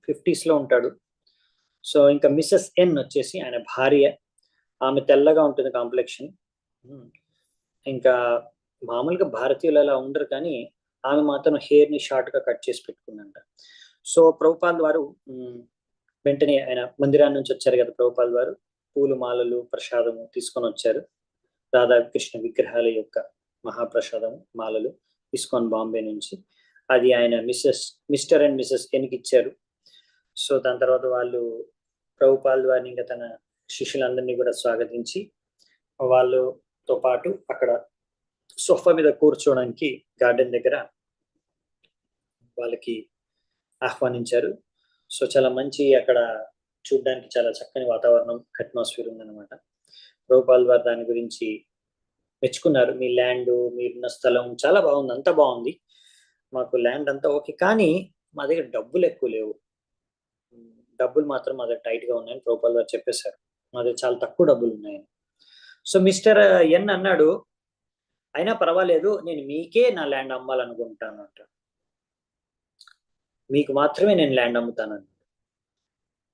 50s లో ఉంటాడు. సో ఇంకా మిస్సెస్ ఎన్ వచ్చేసి ఆయన భార్య, ఆమె తెల్లగా ఉంటుంది కాంప్లెక్షన్. ఇంకా మామూలుగా భారతీయులు అలా ఉండరు, కానీ ఆమె మాత్రం హెయిర్ ని షార్ట్ గా కట్ చేసి పెట్టుకుందంట. సో ప్రభుపాల్ వారు వెంటనే ఆయన మందిరాన్ని నుంచి వచ్చారు కదా, ప్రభుపాల్ వారు పూలు మాలలు ప్రసాదము తీసుకొని వచ్చారు, రాధాకృష్ణ విగ్రహాల యొక్క మహాప్రసాదము మాలలు తీసుకొని బాంబే నుంచి. అది ఆయన మిస్టర్ అండ్ మిస్సెస్ ఎన్కి ఇచ్చారు. సో దాని తర్వాత వాళ్ళు ప్రభుపాల్ వారిని ఇంకా తన శిష్యులందరినీ కూడా స్వాగతించి వాళ్ళతో పాటు అక్కడ సోఫా మీద కూర్చోవడానికి గార్డెన్ దగ్గర వాళ్ళకి ఆహ్వానించారు. సో చాలా మంచి అక్కడ చూడడానికి చాలా చక్కని వాతావరణం, అట్మాస్ఫియర్ ఉందన్నమాట. ప్రభుపాల్ వారు దాని గురించి మెచ్చుకున్నారు. మీ ల్యాండ్, మీరున్న స్థలం చాలా బాగుంది, అంతా బాగుంది, మాకు ల్యాండ్ అంతా ఓకే, కానీ మా దగ్గర డబ్బులు ఎక్కువ లేవు, డబ్బులు మాత్రం మా దగ్గర టైట్ గా ఉన్నాయని ప్రభుపాల్ గారు చెప్పేశారు, మా దగ్గర చాలా తక్కువ డబ్బులు ఉన్నాయని. సో మిస్టర్ ఎన్ అన్నాడు, అయినా పర్వాలేదు, నేను మీకే నా ల్యాండ్ అమ్మాలనుకుంటాను అంట, మీకు మాత్రమే నేను ల్యాండ్ అమ్ముతాను.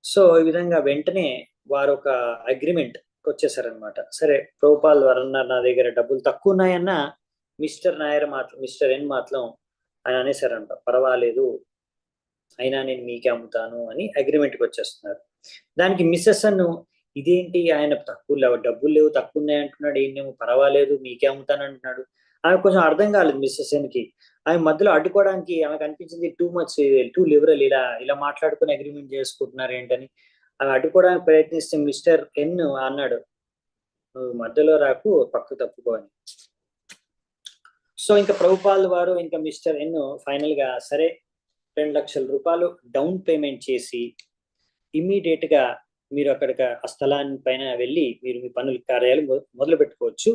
సో ఈ విధంగా వెంటనే వారు ఒక అగ్రిమెంట్, వచ్చేసారనమాట. సరే ప్రభుపాల్ వారు అన్నారు నా దగ్గర డబ్బులు తక్కువ ఉన్నాయన్న మిస్టర్ ఎన్ మాత్రం ఆయన అనేసారంట, పర్వాలేదు అయినా నేను మీకే అమ్ముతాను అని అగ్రిమెంట్కి వచ్చేస్తున్నారు. దానికి మిస్సెస్ అన్ను ఇదేంటి ఆయన డబ్బులు లేవు తక్కువ ఉన్నాయి అంటున్నాడు, ఏంటేమో పర్వాలేదు మీకే అమ్ముతాను అంటున్నాడు. ఆమె కొంచెం అర్థం కాలేదు మిస్సెస్ ఎన్కి. ఆమె మధ్యలో అడ్డుకోవడానికి ఆమెకు అనిపించింది టూ లిబరల్, ఇలా ఇలా మాట్లాడుకుని అగ్రిమెంట్ చేసుకుంటున్నారు ఏంటని. ఆమె అడ్డుకోవడానికి ప్రయత్నిస్తే మిస్టర్ ఎన్ అన్నాడు, నువ్వు మధ్యలో రాకు, పక్కు తప్పుకో అని. సో ఇంకా ప్రభుపాల్ వారు ఇంకా మిస్టర్ ఎన్ ఫైనల్ గా సరే 2 లక్షల రూపాయలు డౌన్ పేమెంట్ చేసి ఇమ్మీడియట్ గా మీరు అక్కడికి ఆ స్థలాన్ని పైన వెళ్ళి మీరు మీ పనుల కార్యాలు మొదలు పెట్టుకోవచ్చు.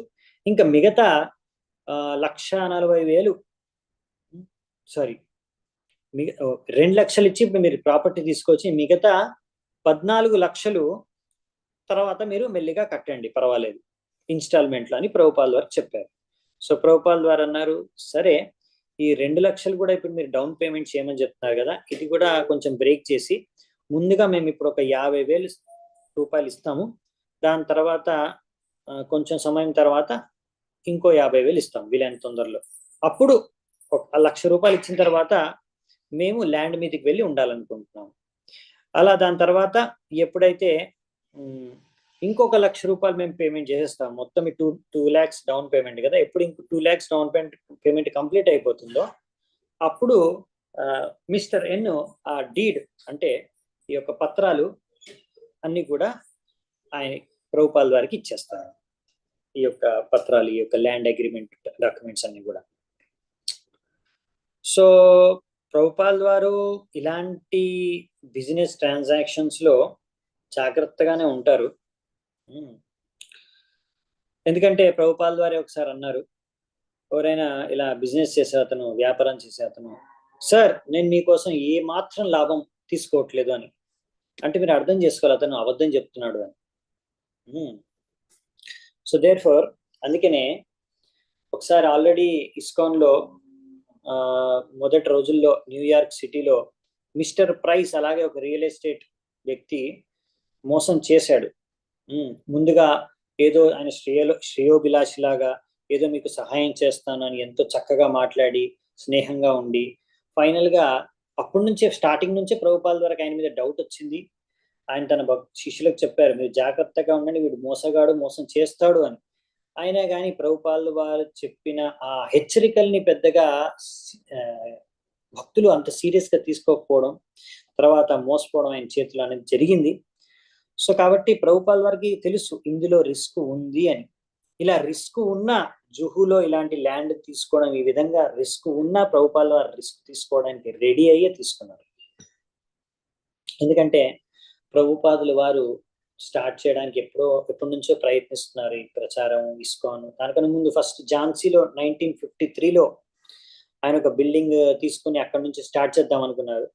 ఇంకా మిగతా 1,40,000 సారీ 2 లక్షలు ఇచ్చి మీరు ప్రాపర్టీ తీసుకొచ్చి మిగతా 14 లక్షలు తర్వాత మీరు మెల్లిగా కట్టండి, పర్వాలేదు ఇన్స్టాల్మెంట్లో అని ప్రభుపాల్ వారు చెప్పారు. సో ప్రభుపాల్ వారు అన్నారు, సరే ఈ 2 లక్షలు కూడా ఇప్పుడు మీరు డౌన్ పేమెంట్ చేయమని చెప్తున్నారు కదా, ఇది కూడా కొంచెం బ్రేక్ చేసి ముందుగా మేము ఇప్పుడు ఒక 50,000 రూపాయలు ఇస్తాము, దాని తర్వాత కొంచెం సమయం తర్వాత ఇంకో 50,000 ఇస్తాం వీలైన తొందరలో. అప్పుడు 1,00,000 రూపాయలు ఇచ్చిన తర్వాత మేము ల్యాండ్ మీదకి వెళ్ళి ఉండాలనుకుంటున్నాము. అలా దాని తర్వాత ఎప్పుడైతే ఇంకొక 1,00,000 రూపాయలు మేము పేమెంట్ చేసేస్తాం, మొత్తం 2 lakhs డౌన్ పేమెంట్ కదా, ఎప్పుడు ఇంకో 2 lakhs డౌన్ పేమెంట్ కంప్లీట్ అయిపోతుందో అప్పుడు మిస్టర్ ఎన్ ఆ డీడ్ అంటే ఈ యొక్క పత్రాలు అన్ని కూడా ఆయన ప్రభుపాల్ వారికి ఇచ్చేస్తారు. ఈ యొక్క పత్రాలు, ఈ యొక్క ల్యాండ్ అగ్రిమెంట్ డాక్యుమెంట్స్ అన్ని కూడా. సో ప్రభుపాల్ వారు ఇలాంటి బిజినెస్ ట్రాన్సాక్షన్స్ లో జాగ్రత్తగానే ఉంటారు. ఎందుకంటే ప్రభుపాల్ వారే ఒకసారి అన్నారు, ఎవరైనా ఇలా బిజినెస్ చేసే అతను, వ్యాపారం చేసే అతను, సార్ నేను మీకోసం ఏ మాత్రం లాభం తీసుకోవట్లేదు అని అంటే మీరు అర్థం చేసుకోవాలి అతను అబద్ధం చెప్తున్నాడు అని. సో దేర్ ఫోర్ అందుకనే ఒకసారి ఆల్రెడీ ఇస్కాన్ లో మొదటి రోజుల్లో న్యూయార్క్ సిటీలో మిస్టర్ ప్రైస్ అలాగే ఒక రియల్ ఎస్టేట్ వ్యక్తి మోసం చేశాడు. ముందుగా ఏదో ఆయన శ్రేయోభిలాషిలాగా ఏదో మీకు సహాయం చేస్తాను అని ఎంతో చక్కగా మాట్లాడి స్నేహంగా ఉండి ఫైనల్ గా అప్పటి నుంచే స్టార్టింగ్ నుంచే ప్రభుపాల్ వారికి ఆయన మీద డౌట్ వచ్చింది. ఆయన తన శిష్యులకు చెప్పారు, మీరు జాగ్రత్తగా ఉండండి, వీడు మోసగాడు, మోసం చేస్తాడు అని. అయినా కానీ ప్రభుపాల్ వారు చెప్పిన ఆ హెచ్చరికల్ని పెద్దగా భక్తులు అంత సీరియస్ గా తీసుకోకపోవడం, తర్వాత మోసపోవడం ఆయన చేతిలో అనేది జరిగింది. సో కాబట్టి ప్రభుపాల్ వారికి తెలుసు ఇందులో రిస్క్ ఉంది అని. ఇలా రిస్క్ ఉన్న జుహులో ఇలాంటి ల్యాండ్ తీసుకోవడం, ఈ విధంగా రిస్క్ ఉన్న ప్రభుపాల్ వారు రిస్క్ తీసుకోవడానికి రెడీ అయ్యే తీసుకున్నారు. ఎందుకంటే ప్రభుపాదుల వారు స్టార్ట్ చేయడానికి ఎప్పటి నుంచో ప్రయత్నిస్తున్నారు ఈ ప్రచారం, ఇస్కాన్. దానికన్నా ముందు ఫస్ట్ ఝాన్సీలో 1953లో ఆయన ఒక బిల్డింగ్ తీసుకుని అక్కడి నుంచి స్టార్ట్ చేద్దాం అనుకున్నారు.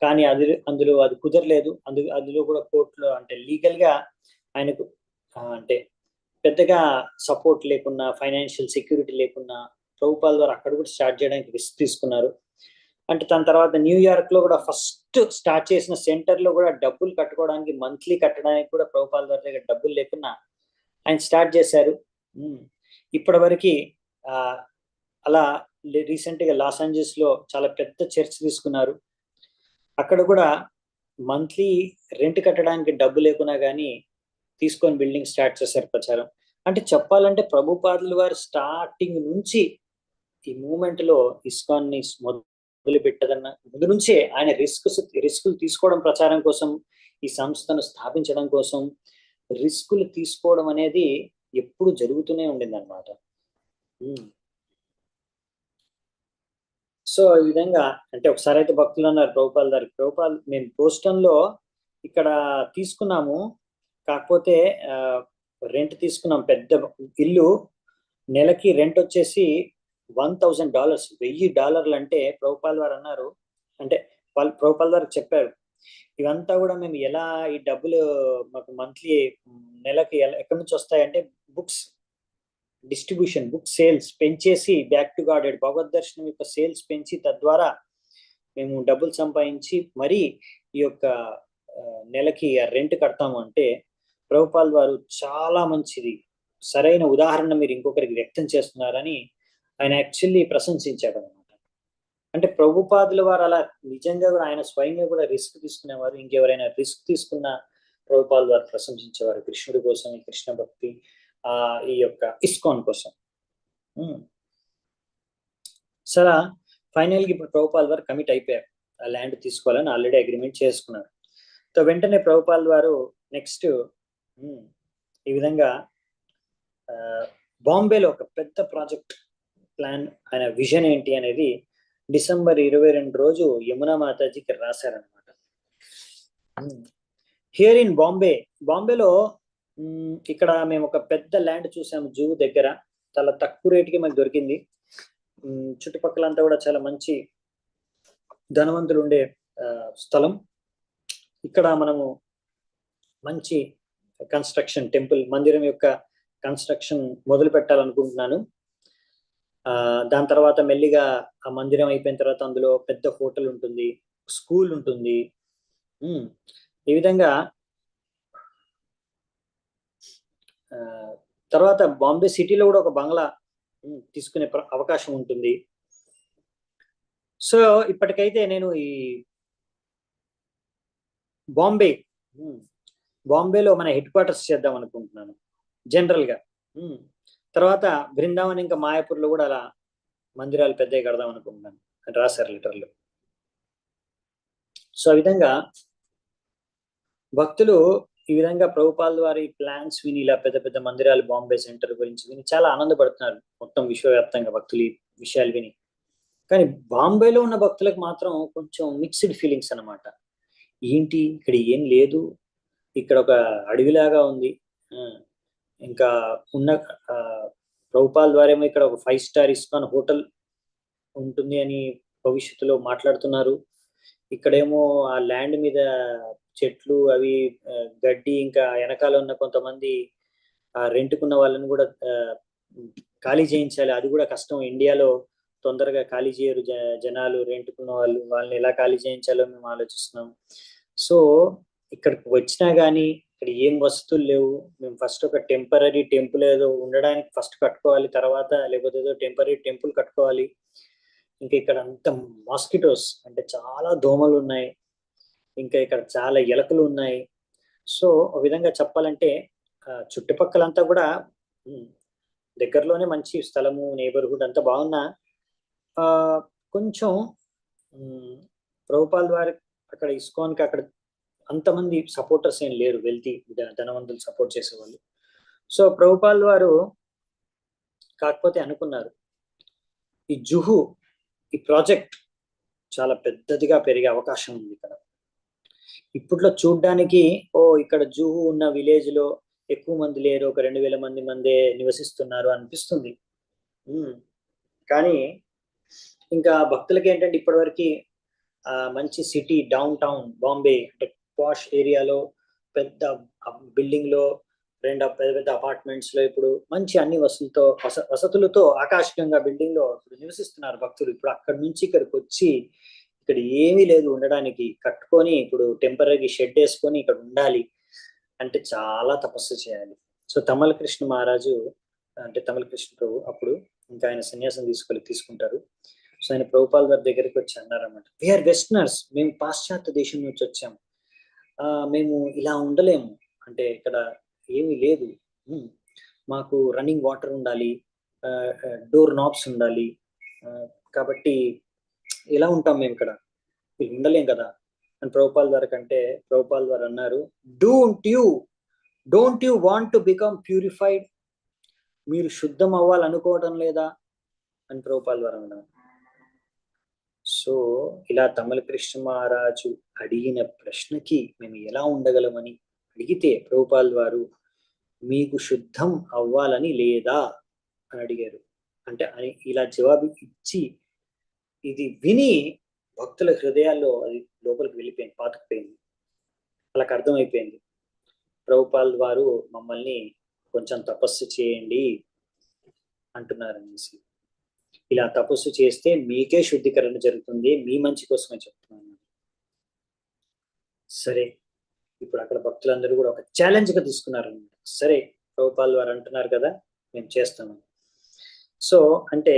కానీ అందులో అది కుదరలేదు. అందులో కూడా కోర్టులో అంటే లీగల్ గా ఆయనకు అంటే పెద్దగా సపోర్ట్ లేకున్నా, ఫైనాన్షియల్ సెక్యూరిటీ లేకున్నా ప్రభుపాల్ వారు అక్కడ కూడా స్టార్ట్ చేయడానికి రిస్క్ తీసుకున్నారు. అంటే దాని తర్వాత న్యూయార్క్ లో కూడా ఫస్ట్ స్టార్ట్ చేసిన సెంటర్ లో కూడా డబ్బులు కట్టుకోవడానికి, మంత్లీ కట్టడానికి కూడా ప్రభుపాల్ వారి దగ్గర డబ్బులు లేకున్నా ఆయన స్టార్ట్ చేశారు. ఇప్పటి వరకు అలా రీసెంట్ గా లాస్ ఏంజల్స్ లో చాలా పెద్ద చర్చ్ తీసుకున్నారు. అక్కడ కూడా మంత్లీ రెంట్ కట్టడానికి డబ్బు లేకున్నా కానీ తీసుకొని బిల్డింగ్ స్టార్ట్ చేశారు ప్రచారం. అంటే చెప్పాలంటే ప్రభుపాదుల వారు స్టార్టింగ్ నుంచి ఈ మూమెంట్ లో ఇస్కాన్ ని మొదలు పెట్టదన్న ముందు నుంచే ఆయన రిస్కులు తీసుకోవడం, ప్రచారం కోసం, ఈ సంస్థను స్థాపించడం కోసం రిస్కులు తీసుకోవడం అనేది ఎప్పుడు జరుగుతూనే ఉండింది అనమాట. సో ఈ విధంగా అంటే ఒకసారి అయితే భక్తులు అన్నారు ప్రభుపాల్ మేము బోస్టన్ లో ఇక్కడ తీసుకున్నాము, కాకపోతే రెంట్ తీసుకున్నాం, పెద్ద ఇల్లు, నెలకి రెంట్ వచ్చేసి $1,000, $1,000 అంటే ప్రభుపాల్ వారు అన్నారు, అంటే ప్రభుపాల్ వారు చెప్పారు, ఇవంతా కూడా మేము ఎలా ఈ డబ్బులు మాకు మంత్లీ నెలకి ఎక్కడి నుంచి వస్తాయంటే బుక్స్ డిస్ట్రిబ్యూషన్, బుక్ సేల్స్ పెంచేసి, బ్యాక్ టు గాడెడ్ భగవద్ దర్శనం యొక్క సేల్స్ పెంచి తద్వారా మేము డబ్బులు సంపాదించి మరీ ఈ యొక్క నెలకి రెంట్ కడతాము అంటే ప్రభుపాల్ వారు చాలా మంచిది, సరైన ఉదాహరణ మీరు ఇంకొకరికి వ్యక్తం చేస్తున్నారని ఆయన యాక్చువల్లీ ప్రశంసించాడు అనమాట. అంటే ప్రభుపాదుల వారు అలా నిజంగా కూడా ఆయన స్వయంగా కూడా రిస్క్ తీసుకునేవారు. ఇంకెవరైనా రిస్క్ తీసుకున్న ప్రభుపాల్ వారు ప్రశంసించేవారు కృష్ణుడి కోసం, ఈ కృష్ణ భక్తి, ఈ యొక్క ఇస్కాన్ కోసం. సరే, ఫైనల్గా ఇప్పుడు ప్రభుపాల్ వారు కమిట్ అయిపోయారు, ఆ ల్యాండ్ తీసుకోవాలని ఆల్రెడీ అగ్రిమెంట్ చేసుకున్నారు. సో వెంటనే ప్రభుపాల్ వారు నెక్స్ట్ ఈ విధంగా బాంబేలో ఒక పెద్ద ప్రాజెక్ట్ ప్లాన్, ఆయన విజన్ ఏంటి అనేది డిసెంబర్ 22 రోజు యమునా మాతాజీకి రాశారనమాట. హియర్ ఇన్ బాంబేలో ఇక్కడ మేము ఒక పెద్ద ల్యాండ్ చూసాము, జూ దగ్గర, చాలా తక్కువ రేటుకి మాకు దొరికింది. చుట్టుపక్కలంతా కూడా చాలా మంచి ధనవంతులు ఉండే స్థలం. ఇక్కడ మనము మంచి కన్స్ట్రక్షన్, టెంపుల్ మందిరం యొక్క కన్స్ట్రక్షన్ మొదలు పెట్టాలనుకుంటున్నాను. దాని తర్వాత మెల్లిగా ఆ మందిరం అయిపోయిన తర్వాత అందులో పెద్ద హోటల్ ఉంటుంది, స్కూల్ ఉంటుంది. ఈ విధంగా తర్వాత బాంబే సిటీలో కూడా ఒక బంగ్లా తీసుకునే అవకాశం ఉంటుంది. సో ఇప్పటికైతే నేను ఈ బాంబేలో మన హెడ్ క్వార్టర్స్ చేద్దాం అనుకుంటున్నాను జనరల్ గా. తర్వాత బృందావన్ ఇంకా మాయాపూర్లో కూడా అలా మందిరాలు పెద్దవి కడదాం అనుకుంటున్నాను అని రాశారు లెటర్లు. సో ఆ విధంగా భక్తులు ఈ విధంగా ప్రభుపాల్ వారి ప్లాన్స్ విని, ఇలా పెద్ద పెద్ద మందిరాలు బాంబే సెంటర్ గురించి విని చాలా ఆనందపడుతున్నారు మొత్తం విశ్వవ్యాప్తంగా భక్తులు ఈ విషయాలు విని. కానీ బాంబేలో ఉన్న భక్తులకు మాత్రం కొంచెం మిక్స్డ్ ఫీలింగ్స్ అన్నమాట. ఏంటి ఇక్కడ ఏం లేదు, ఇక్కడ ఒక అడవిలాగా ఉంది, ఇంకా ఉన్న ప్రభుపాల్ ద్వారేమో ఇక్కడ ఒక 5 స్టార్ ఇస్కాన్ హోటల్ ఉంటుంది అని భవిష్యత్తులో మాట్లాడుతున్నారు. ఇక్కడేమో ఆ ల్యాండ్ మీద చెట్లు అవి గడ్డి, ఇంకా వెనకాల ఉన్న కొంతమంది రెంట్కున్న వాళ్ళని కూడా ఖాళీ చేయించాలి, అది కూడా కష్టం. ఇండియాలో తొందరగా ఖాళీ చేయరు జనాలు, రెంట్కున్న వాళ్ళని ఎలా ఖాళీ చేయించాలో మేము ఆలోచిస్తున్నాం. సో ఇక్కడికి వచ్చినా కానీ ఇక్కడ ఏం వస్తువులు లేవు, మేము ఫస్ట్ ఒక టెంపరీ టెంపుల్ ఏదో ఉండడానికి ఫస్ట్ కట్టుకోవాలి, తర్వాత లేకపోతే ఏదో టెంపరీ టెంపుల్ కట్టుకోవాలి. ఇంకా ఇక్కడ అంత మాస్కిటోస్ అంటే చాలా దోమలు ఉన్నాయి, ఇంకా ఇక్కడ చాలా ఎలకలు ఉన్నాయి. సో ఆ విధంగా చెప్పాలంటే చుట్టుపక్కలంతా కూడా దగ్గరలోనే మంచి స్థలము, నేబర్హుడ్ అంతా బాగున్నా కొంచెం ప్రభుపాల్ వారి అక్కడ ఇస్కాన్కి అక్కడ అంతమంది సపోర్టర్స్ ఏం లేరు, వెల్తీ ధనవంతులు సపోర్ట్ చేసేవాళ్ళు. సో ప్రభుపాల్ వారు కాకపోతే అనుకున్నారు ఈ జుహు ఈ ప్రాజెక్ట్ చాలా పెద్దదిగా పెరిగే అవకాశం ఉంది ఇక్కడ. ఇప్పట్లో చూడ్డానికి ఇక్కడ జుహు ఉన్న విలేజ్ లో ఎక్కువ మంది లేరు, ఒక 2000 మందే నివసిస్తున్నారు అనిపిస్తుంది. కానీ ఇంకా భక్తులకి ఏంటంటే ఇప్పటివరకు మంచి సిటీ డౌన్ టౌన్ బాంబే అంటే పాష్ ఏరియాలో పెద్ద బిల్డింగ్ లో పెద్ద పెద్ద అపార్ట్మెంట్స్ లో ఇప్పుడు మంచి అన్ని వసతులతో ఆకర్షకంగా బిల్డింగ్ లో ఇప్పుడు నివసిస్తున్నారు భక్తులు. ఇప్పుడు అక్కడి నుంచి ఇక్కడికి వచ్చి ఇక్కడ ఏమీ లేదు ఉండడానికి, కట్టుకొని ఇప్పుడు టెంపరీ షెడ్ వేసుకొని ఇక్కడ ఉండాలి అంటే చాలా తపస్సు చేయాలి. సో తమల్ కృష్ణ మహారాజు అంటే తమల్ కృష్ణ ప్రభు అప్పుడు ఇంకా ఆయన సన్యాసం తీసుకుంటారు. సో ఆయన ప్రభుపాల్ గారి దగ్గరికి వచ్చి అన్నారన్నమాట, వీఆర్ వెస్టర్నర్స్, మేము పాశ్చాత్య దేశం నుంచి వచ్చాము, మేము ఇలా ఉండలేము, అంటే ఇక్కడ ఏమీ లేదు, మాకు రన్నింగ్ వాటర్ ఉండాలి, డోర్ నాబ్స్ ఉండాలి, కాబట్టి ఎలా ఉంటాం మేము ఇక్కడ ఉండలేం కదా అని ప్రభుపాల్ గారి కంటే ప్రభుపాల్ గారు అన్నారు, don't you want to become purified, మీరు శుద్ధం అవ్వాలనుకోవడం లేదా అని ప్రభుపాల్ గారు అన్నారు. సో ఇలా తమల్ కృష్ణ మహారాజు అడిగిన ప్రశ్నకి మేము ఎలా ఉండగలమని అడిగితే ప్రభుపాల్ వారు మీకు శుద్ధం అవ్వాలని లేదా అని అడిగారు. అంటే ఇలా జవాబు ఇచ్చి ఇది విని భక్తుల హృదయాల్లో అది లోపలికి వెళ్ళిపోయింది, పాతుకుపోయింది. వాళ్ళకి అర్థమైపోయింది ప్రభుపాల్ వారు మమ్మల్ని కొంచెం తపస్సు చేయండి అంటున్నారనేసి. ఇలా తపస్సు చేస్తే మీకే శుద్ధీకరణ జరుగుతుంది, మీ మంచి కోసమే చెప్తున్నాను. సరే ఇప్పుడు అక్కడ భక్తులందరూ కూడా ఒక ఛాలెంజ్ గా తీసుకున్నారు. సరే ప్రభుపాల్ వారు అంటున్నారు కదా, మేము చేస్తాము. సో అంటే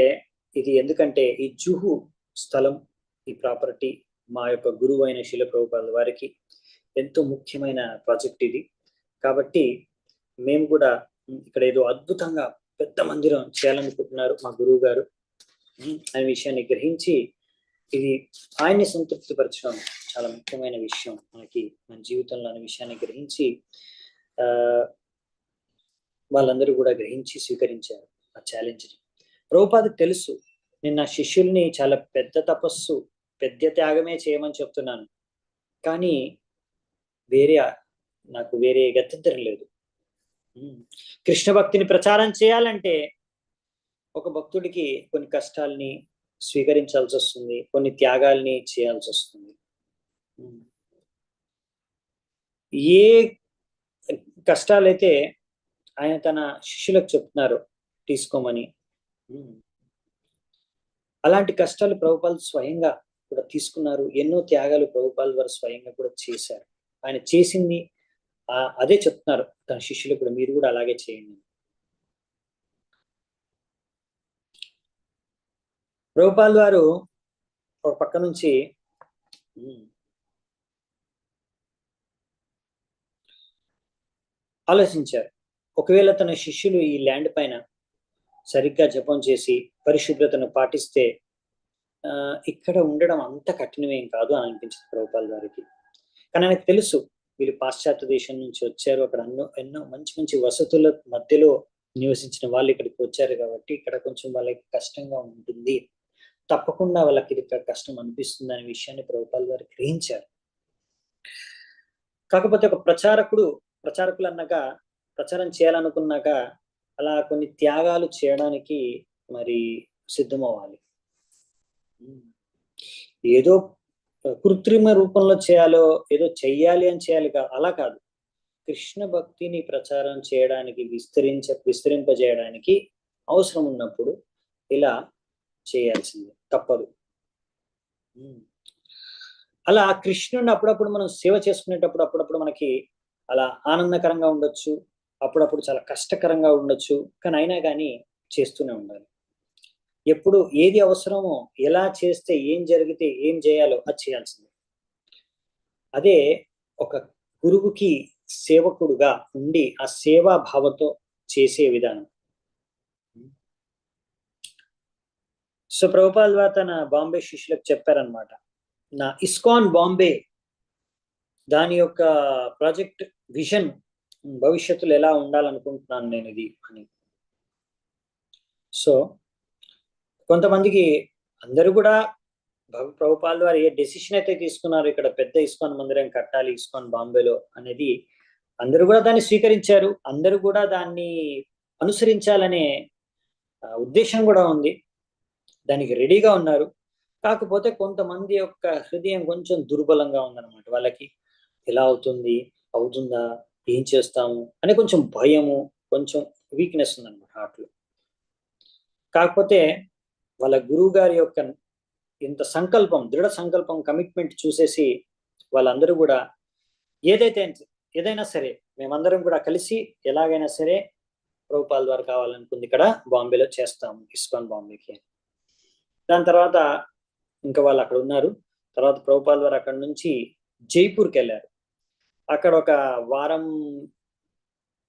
ఇది ఎందుకంటే ఈ జుహు స్థలం, ఈ ప్రాపర్టీ మా యొక్క గురువు అయిన శిల ప్రభుపాల్ వారికి ఎంతో ముఖ్యమైన ప్రాజెక్ట్ ఇది. కాబట్టి మేము కూడా ఇక్కడ ఏదో అద్భుతంగా పెద్ద మందిరం చేయాలనుకుంటున్నారు మా గురువు గారు అనే విషయాన్ని గ్రహించి, ఇది ఆయన్ని సంతృప్తిపరచడం చాలా ముఖ్యమైన విషయం మనకి మన జీవితంలో అనే విషయాన్ని గ్రహించి వాళ్ళందరూ కూడా గ్రహించి స్వీకరించారు ఆ ఛాలెంజ్ని. ప్రభుపాదకు తెలుసు, నేను నా శిష్యుల్ని చాలా పెద్ద తపస్సు, పెద్ద త్యాగమే చేయమని చెప్తున్నాను, కానీ నాకు వేరే గత్యంతరం లేదు. కృష్ణ భక్తిని ప్రచారం చేయాలంటే ఒక భక్తుడికి కొన్ని కష్టాల్ని స్వీకరించాల్సి వస్తుంది, కొన్ని త్యాగాల్ని చేయాల్సి వస్తుంది. ఏ కష్టాలైతే ఆయన తన శిష్యులకు చెప్తున్నారు తీసుకోమని, అలాంటి కష్టాలు ప్రభుపాల్ స్వయంగా కూడా తీసుకున్నారు. ఎన్నో త్యాగాలు ప్రభుపాల్ వారు స్వయంగా కూడా చేశారు. ఆయన చేసింది అదే చెప్తున్నారు తన శిష్యులు కూడా, మీరు కూడా అలాగే చేయండి. ప్రభుపాల్ వారు ఒక పక్క నుంచి ఆలోచించారు, ఒకవేళ తన శిష్యులు ఈ ల్యాండ్ పైన సరిగ్గా జపం చేసి పరిశుభ్రతను పాటిస్తే ఇక్కడ ఉండడం అంత కఠినమేం కాదు అని అనిపించింది ప్రభుపాల్ వారికి. కానీ ఆయనకు తెలుసు, వీళ్ళు పాశ్చాత్య దేశం నుంచి వచ్చారు, అక్కడ ఎన్నో మంచి మంచి వసతుల మధ్యలో నివసించిన వాళ్ళు ఇక్కడికి వచ్చారు కాబట్టి ఇక్కడ కొంచెం వాళ్ళకి కష్టంగా ఉంటుంది, తప్పకుండా వాళ్ళకి ఇది కష్టం అనిపిస్తుంది అనే విషయాన్ని ప్రభుపాల్ వారు గ్రహించారు. కాకపోతే ఒక ప్రచారకులు అన్నాక, ప్రచారం చేయాలనుకున్నాక అలా కొన్ని త్యాగాలు చేయడానికి మరి సిద్ధమవ్వాలి. ఏదో కృత్రిమ రూపంలో చేయాలో, ఏదో చెయ్యాలి అని చేయాలి అలా కాదు. కృష్ణ భక్తిని ప్రచారం చేయడానికి, విస్తరింపజేయడానికి అవసరం ఉన్నప్పుడు ఇలా చేయాల్సిందే, తప్పదు. అలా కృష్ణుడిని అప్పుడప్పుడు మనం సేవ చేసుకునేటప్పుడు అప్పుడప్పుడు మనకి అలా ఆనందకరంగా ఉండొచ్చు, అప్పుడప్పుడు చాలా కష్టకరంగా ఉండొచ్చు, కానీ అయినా కానీ చేస్తూనే ఉండాలి. ఎప్పుడు ఏది అవసరమో, ఎలా చేస్తే ఏం జరిగితే ఏం చేయాలో అది చేయాల్సిందే. అదే ఒక గురువుకి సేవకుడుగా ఉండి ఆ సేవా భావంతో చేసే విధానం. సో ప్రభుపాల్ వారు తన బాంబే శిష్యులకు చెప్పారనమాట, నా ఇస్కాన్ బాంబే దాని యొక్క ప్రాజెక్ట్ విజన్ భవిష్యత్తులో ఎలా ఉండాలనుకుంటున్నాను నేను ఇది అని. సో కొంతమందికి అందరూ కూడా ప్రభుపాల్ వారు ఏ డెసిషన్ అయితే తీసుకున్నారు, ఇక్కడ పెద్ద ఇస్కాన్ మందిరం కట్టాలి ఇస్కాన్ బాంబేలో అనేది, అందరూ కూడా దాన్ని స్వీకరించారు, అందరూ కూడా దాన్ని అనుసరించాలనే ఉద్దేశం కూడా ఉంది, దానికి రెడీగా ఉన్నారు. కాకపోతే కొంతమంది యొక్క హృదయం కొంచెం దుర్బలంగా ఉందన్నమాట. వాళ్ళకి ఎలా అవుతుందా, ఏం చేస్తాము అని కొంచెం భయము, కొంచెం వీక్నెస్ ఉందన్నమాట హార్ట్లో. కాకపోతే వాళ్ళ గురువు గారి యొక్క ఇంత సంకల్పం, దృఢ సంకల్పం, కమిట్మెంట్ చూసేసి వాళ్ళందరూ కూడా ఏదైనా సరే మేమందరం కూడా కలిసి ఎలాగైనా సరే ప్రభుపాల్ వారు కావాలనుకుంది ఇక్కడ బాంబేలో చేస్తాము ఇస్కాన్ బాంబేకి. దాని తర్వాత ఇంకా వాళ్ళు అక్కడ ఉన్నారు. తర్వాత ప్రభుపాల్ వారు అక్కడ నుంచి జైపూర్కి వెళ్ళారు. అక్కడ ఒక వారం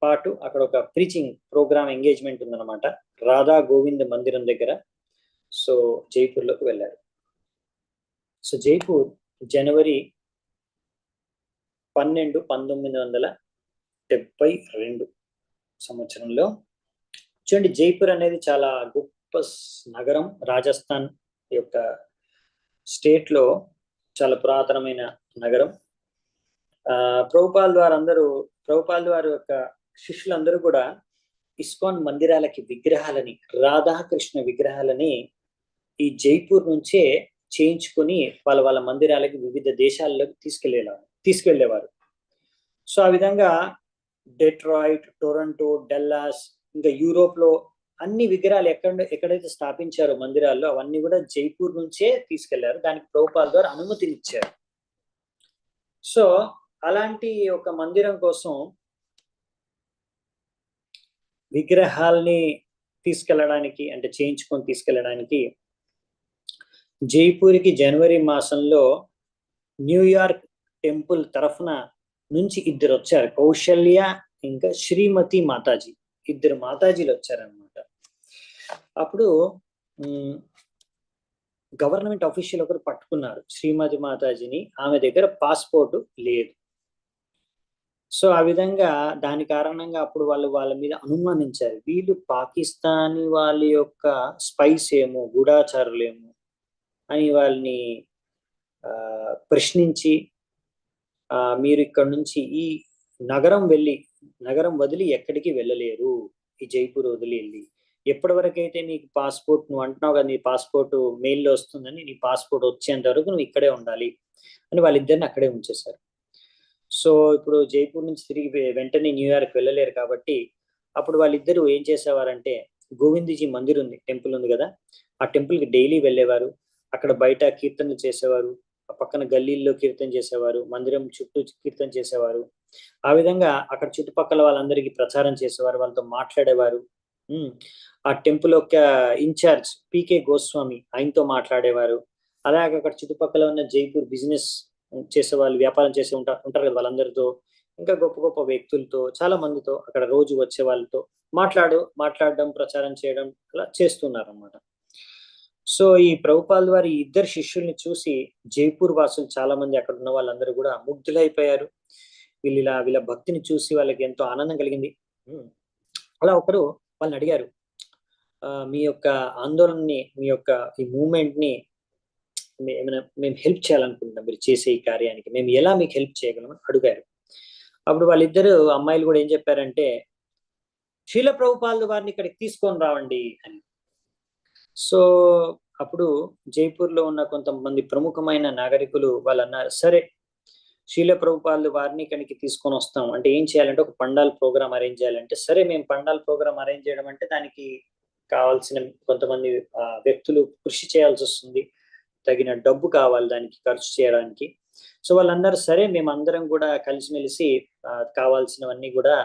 పాటు అక్కడ ఒక ప్రీచింగ్ ప్రోగ్రామ్ ఎంగేజ్మెంట్ ఉందన్నమాట, రాధా గోవింద్ మందిరం దగ్గర. సో జైపూర్లోకి వెళ్ళారు. సో జైపూర్ జనవరి 12, 1972 సంవత్సరంలో. చూడండి, జైపూర్ అనేది చాలా గొప్ప నగరం, రాజస్థాన్ యొక్క స్టేట్ లో చాలా పురాతనమైన నగరం. ప్రభుపాల్ వారి యొక్క శిష్యులందరూ కూడా ఇస్కాన్ మందిరాలకి విగ్రహాలని, రాధాకృష్ణ విగ్రహాలని ఈ జైపూర్ నుంచే చేయించుకొని వాళ్ళ మందిరాలకి వివిధ దేశాల్లోకి తీసుకెళ్లేవారు. సో ఆ విధంగా డెట్రాయిట్, టొరంటో, డల్లాస్, ఇంకా యూరోప్ లో అన్ని విగ్రహాలు ఎక్కడైతే స్థాపించారో మందిరాల్లో అవన్నీ కూడా జైపూర్ నుంచే తీసుకెళ్లారు. దానికి ప్రభుపాల్ వారు అనుమతినిచ్చారు. సో అలాంటి ఒక మందిరం కోసం విగ్రహాల్ని తీసుకెళ్ళడానికి, అంటే చేయించుకొని తీసుకెళ్ళడానికి జైపూర్కి జనవరి మాసంలో న్యూయార్క్ టెంపుల్ తరఫున నుంచి ఇద్దరు వచ్చారు, కౌశల్య ఇంకా శ్రీమతి మాతాజీ, ఇద్దరు మాతాజీలు వచ్చారనమాట. అప్పుడు గవర్నమెంట్ అఫీషియల్ ఒకరు పట్టుకున్నారు శ్రీమతి మాతాజీని, ఆమె దగ్గర పాస్పోర్ట్ లేదు. సో ఆ విధంగా దాని కారణంగా అప్పుడు వాళ్ళ మీద అనుమానించారు, వీళ్ళు పాకిస్తానీ వాళ్ళ యొక్క స్పైస్ ఏమో, గూఢాచారులేమో అని వాళ్ళని ప్రశ్నించి మీరు ఇక్కడ నుంచి ఈ నగరం వదిలి ఎక్కడికి వెళ్ళలేరు, ఈ జైపూర్ వదిలి వెళ్ళి ఎప్పటి వరకు అయితే నీకు పాస్పోర్ట్, నువ్వు అంటున్నావు కదా నీ పాస్పోర్ట్ మెయిల్లో వస్తుందని, నీ పాస్పోర్ట్ వచ్చేంత వరకు నువ్వు ఇక్కడే ఉండాలి అని వాళ్ళిద్దరిని అక్కడే ఉంచేశారు. సో ఇప్పుడు జైపూర్ నుంచి తిరిగి వెంటనే న్యూయార్క్ వెళ్ళలేరు కాబట్టి అప్పుడు వాళ్ళిద్దరూ ఏం చేసేవారంటే, గోవిందజీ మందిర్ ఉంది, టెంపుల్ ఉంది కదా, ఆ టెంపుల్కి డైలీ వెళ్ళేవారు. అక్కడ బయట కీర్తనలు చేసేవారు, ఆ పక్కన గల్లీల్లో కీర్తన చేసేవారు, మందిరం చుట్టూ కీర్తన చేసేవారు. ఆ విధంగా అక్కడ చుట్టుపక్కల వాళ్ళందరికీ ప్రచారం చేసేవారు, వాళ్ళతో మాట్లాడేవారు. ఆ టెంపుల్ యొక్క ఇన్ఛార్జ్ పీకే గోస్వామి, ఆయనతో మాట్లాడేవారు. అలాగే అక్కడ చుట్టుపక్కల ఉన్న జైపూర్ బిజినెస్ చేసే వాళ్ళు, వ్యాపారం చేసే ఉంటారు కదా, వాళ్ళందరితో, ఇంకా గొప్ప గొప్ప వ్యక్తులతో, చాలా మందితో అక్కడ రోజు వచ్చే వాళ్ళతో మాట్లాడడం, ప్రచారం చేయడం అలా చేస్తున్నారు అన్నమాట. సో ఈ ప్రభుపాల్ వారి ఇద్దరు శిష్యుల్ని చూసి జైపూర్ వాసులు చాలా మంది, అక్కడ ఉన్న వాళ్ళందరూ కూడా ముగ్ధులైపోయారు. వీళ్ళ భక్తిని చూసి వాళ్ళకి ఎంతో ఆనందం కలిగింది. అలా ఒకరు వాళ్ళని అడిగారు, మీ యొక్క ఆందోళనని, మీ యొక్క ఈ మూమెంట్ ని ఏమైనా మేము హెల్ప్ చేయాలనుకుంటున్నాం, మీరు చేసే ఈ కార్యానికి మేము ఎలా మీకు హెల్ప్ చేయగలమని అడిగారు. అప్పుడు వాళ్ళిద్దరు అమ్మాయిలు కూడా ఏం చెప్పారంటే, శీల ప్రభుపాల్ వారిని ఇక్కడికి తీసుకొని రావండి అని. సో అప్పుడు జైపూర్లో ఉన్న కొంతమంది ప్రముఖమైన నాగరికులు వాళ్ళు అన్నారు, సరే శీల ప్రభుపాల్ వారిని ఇక్కడికి తీసుకొని వస్తాం, అంటే ఏం చేయాలంటే ఒక పండాల్ ప్రోగ్రామ్ అరేంజ్ చేయాలంటే, సరే మేము పండాల్ ప్రోగ్రామ్ అరేంజ్ చేయడం అంటే దానికి కావాల్సిన కొంతమంది వ్యక్తులు కృషి చేయాల్సి వస్తుంది, తగిన డబ్బు కావాలి దానికి ఖర్చు చేయడానికి. సో వాళ్ళందరూ సరే మేమందరం కూడా కలిసిమెలిసి కావాల్సినవన్నీ కూడా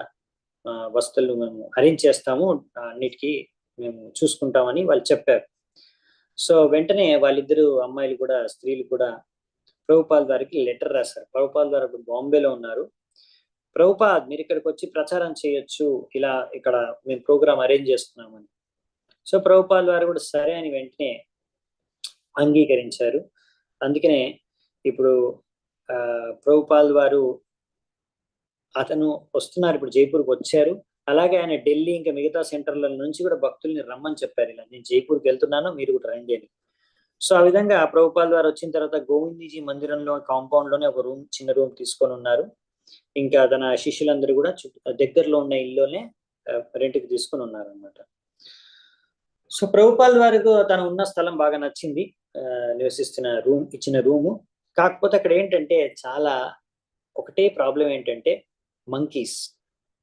వస్తువులు మేము అరేంజ్ చేస్తాము, అన్నిటికీ మేము చూసుకుంటామని వాళ్ళు చెప్పారు. సో వెంటనే వాళ్ళిద్దరు అమ్మాయిలు కూడా, స్త్రీలు కూడా ప్రభుపాల్ వారికి లెటర్ రాశారు. ప్రభుపాల్ వారు బాంబేలో ఉన్నారు, ప్రభుపాద్ మీరు ఇక్కడికి వచ్చి ప్రచారం చేయొచ్చు, ఇలా ఇక్కడ మేము ప్రోగ్రామ్ అరేంజ్ చేస్తున్నామని. సో ప్రభుపాల్ వారు కూడా సరే అని వెంటనే అంగీకరించారు. అందుకనే ఇప్పుడు ప్రభుపాల్ వారు అతను వస్తున్నారు, ఇప్పుడు జైపూర్కి వచ్చారు. అలాగే ఆయన ఢిల్లీ ఇంకా మిగతా సెంటర్ల నుంచి కూడా భక్తుల్ని రమ్మని చెప్పారు, ఇలా నేను జైపూర్కి వెళ్తున్నాను మీరు కూడా రండి అని. సో ఆ విధంగా ప్రభుపాల్ వారు వచ్చిన తర్వాత గోవిందజీ మందిరంలో కాంపౌండ్ లోనే ఒక చిన్న రూమ్ తీసుకొని ఉన్నారు. ఇంకా తన శిష్యులందరూ కూడా దగ్గరలో ఉన్న ఇల్లునే రెంట్కి తీసుకొని ఉన్నారు అనమాట. సో ప్రభుపాల్ వారికి తను ఉన్న స్థలం బాగా నచ్చింది, నివసిస్తున్న ఇచ్చిన రూము. కాకపోతే అక్కడ ఏంటంటే చాలా ఒకటే ప్రాబ్లం ఏంటంటే మంకీస్,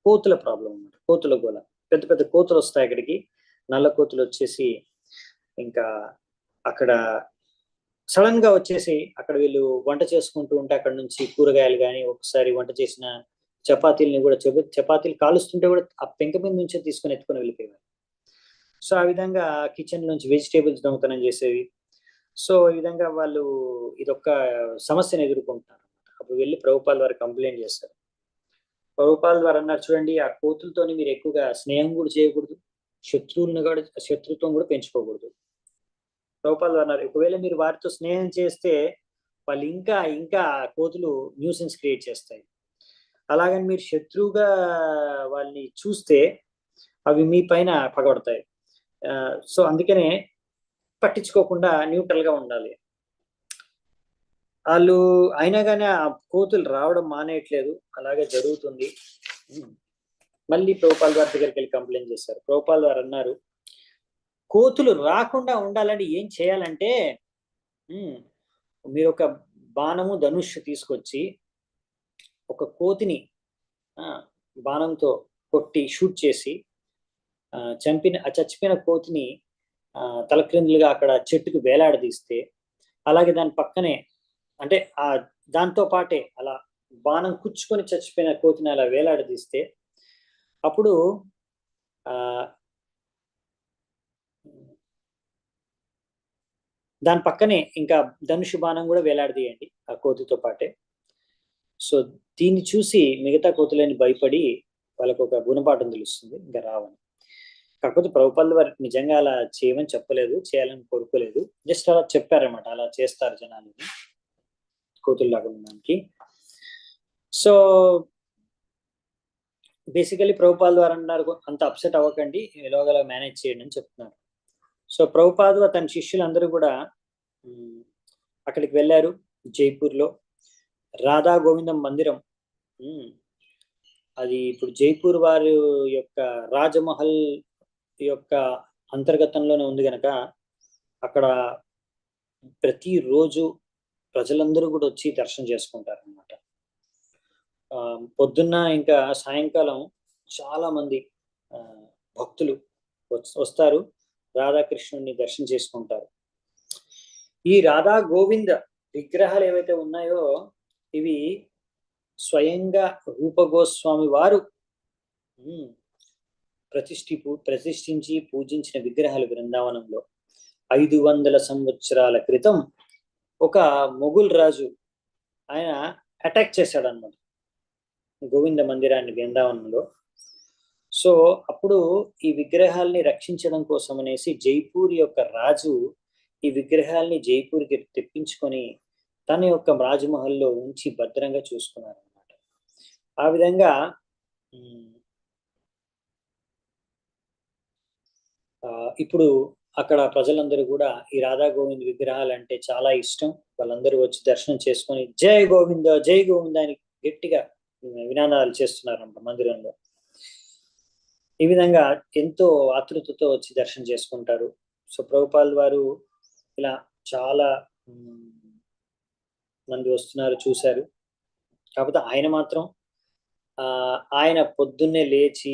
కోతుల ప్రాబ్లం అన్నమాట. కోతుల గోల, పెద్ద పెద్ద కోతులు వస్తాయి అక్కడికి, నల్ల కోతులు వచ్చేసి ఇంకా అక్కడ సడన్ గా వచ్చేసి అక్కడ వీళ్ళు వంట చేసుకుంటూ ఉంటే అక్కడ నుంచి కూరగాయలు కానీ, ఒకసారి వంట చేసిన చపాతీలని కూడా చపాతీలు కాలుస్తుంటే కూడా ఆ పెంక మీద నుంచి తీసుకొని ఎత్తుకొని వెళ్ళిపోయేవారు. సో ఆ విధంగా కిచెన్ నుంచి వెజిటేబుల్స్ దొంగతనం చేసేవి. సో ఈ విధంగా వాళ్ళు ఇదొక సమస్యను ఎదుర్కొంటున్నారు. అప్పుడు వెళ్ళి ప్రభుపాల్ వారు కంప్లైంట్ చేశారు. ప్రభుపాల్ వారు అన్నారు, చూడండి ఆ కోతులతోని మీరు ఎక్కువగా స్నేహం కూడా చేయకూడదు, శత్రుత్వం కూడా పెంచుకోకూడదు. ప్రభుపాల్ వారు అన్నారు, ఒకవేళ మీరు వారితో స్నేహం చేస్తే వాళ్ళు ఇంకా కోతులు న్యూసెన్స్ క్రియేట్ చేస్తాయి. అలాగని మీరు శత్రువుగా వాళ్ళని చూస్తే అవి మీ పైన పగబడతాయి. సో అందుకనే పట్టించుకోకుండా న్యూట్రల్ గా ఉండాలి. వాళ్ళు అయినా కానీ ఆ కోతులు రావడం మానేయట్లేదు, అలాగే జరుగుతుంది. మళ్ళీ ప్రభుపాల్ వారి దగ్గరికి వెళ్ళి కంప్లైంట్ చేశారు. ప్రభుపాల్ వారు అన్నారు, కోతులు రాకుండా ఉండాలని ఏం చేయాలంటే మీరు ఒక బాణము ధనుష్ తీసుకొచ్చి ఒక కోతిని బాణంతో కొట్టి షూట్ చేసి చచ్చిపోయిన కోతిని తలక్రిందులుగా అక్కడ చెట్టుకు వేలాడదీస్తే, అలాగే దాని పక్కనే అంటే దాంతో పాటే అలా బాణం కుచ్చుకొని చచ్చిపోయిన కోతిని అలా వేలాడదీస్తే అప్పుడు దాని పక్కనే ఇంకా ధనుషు బాణం కూడా వేలాడదీయండి ఆ కోతితో పాటే. సో దీన్ని చూసి మిగతా కోతులని భయపడి వాళ్ళకు ఒక గుణపాఠం తెలుస్తుంది, ఇంకా రావని. కాకపోతే ప్రభుపాదుల వారు నిజంగా అలా చేయమని చెప్పలేదు, చేయాలని కోరుకోలేదు, జస్ట్ అలా చెప్పారన్నమాట, అలా చేస్తారు జనాలు కోతుల్లాగా ఉండడానికి. సో బేసికలీ ప్రభుపాదుల వారు అన్నారు అంత అప్సెట్ అవ్వకండి, ఎలాగలా మేనేజ్ చేయండి అని చెప్తున్నారు. సో ప్రభుపాదు తన శిష్యులందరూ కూడా అక్కడికి వెళ్ళారు. జైపూర్లో రాధా గోవిందం మందిరం, అది ఇప్పుడు జైపూర్ వారి యొక్క రాజమహల్ యొక్క అంతర్గతంలోనే ఉంది కనుక అక్కడ ప్రతిరోజు ప్రజలందరూ కూడా వచ్చి దర్శనం చేసుకుంటారు అన్నమాట. పొద్దున్న ఇంకా సాయంకాలం చాలా మంది భక్తులు వస్తారు, రాధాకృష్ణుని దర్శనం చేసుకుంటారు. ఈ రాధా గోవింద విగ్రహాలు ఏవైతే ఉన్నాయో ఇవి స్వయంగా రూప గోస్వామి వారు ప్రతిష్ఠించి పూజించిన విగ్రహాలు బృందావనంలో. 500 సంవత్సరాల క్రితం ఒక మొఘల్ రాజు ఆయన అటాక్ చేశాడు అన్నమాట గోవింద మందిరాన్ని బృందావనంలో. సో అప్పుడు ఈ విగ్రహాల్ని రక్షించడం కోసం అనేసి జైపూర్ యొక్క రాజు ఈ విగ్రహాల్ని జైపూర్కి తెప్పించుకొని తన యొక్క రాజమహల్లో ఉంచి భద్రంగా చూసుకున్నారు అన్నమాట. ఆ విధంగా ఇప్పుడు అక్కడ ప్రజలందరూ కూడా ఈ రాధా గోవింద్ విగ్రహాలు అంటే చాలా ఇష్టం. వాళ్ళందరూ వచ్చి దర్శనం చేసుకొని జై గోవింద జై గోవింద అని గట్టిగా వినాదాలు చేస్తున్నారంట మందిరంలో. ఈ విధంగా ఎంతో ఆతృతతో వచ్చి దర్శనం చేసుకుంటారు. సో ప్రభుపాల్ వారు ఇలా చాలా మంది వస్తున్నారు, చూశారు. కాకపోతే ఆయన మాత్రం ఆయన పొద్దున్నే లేచి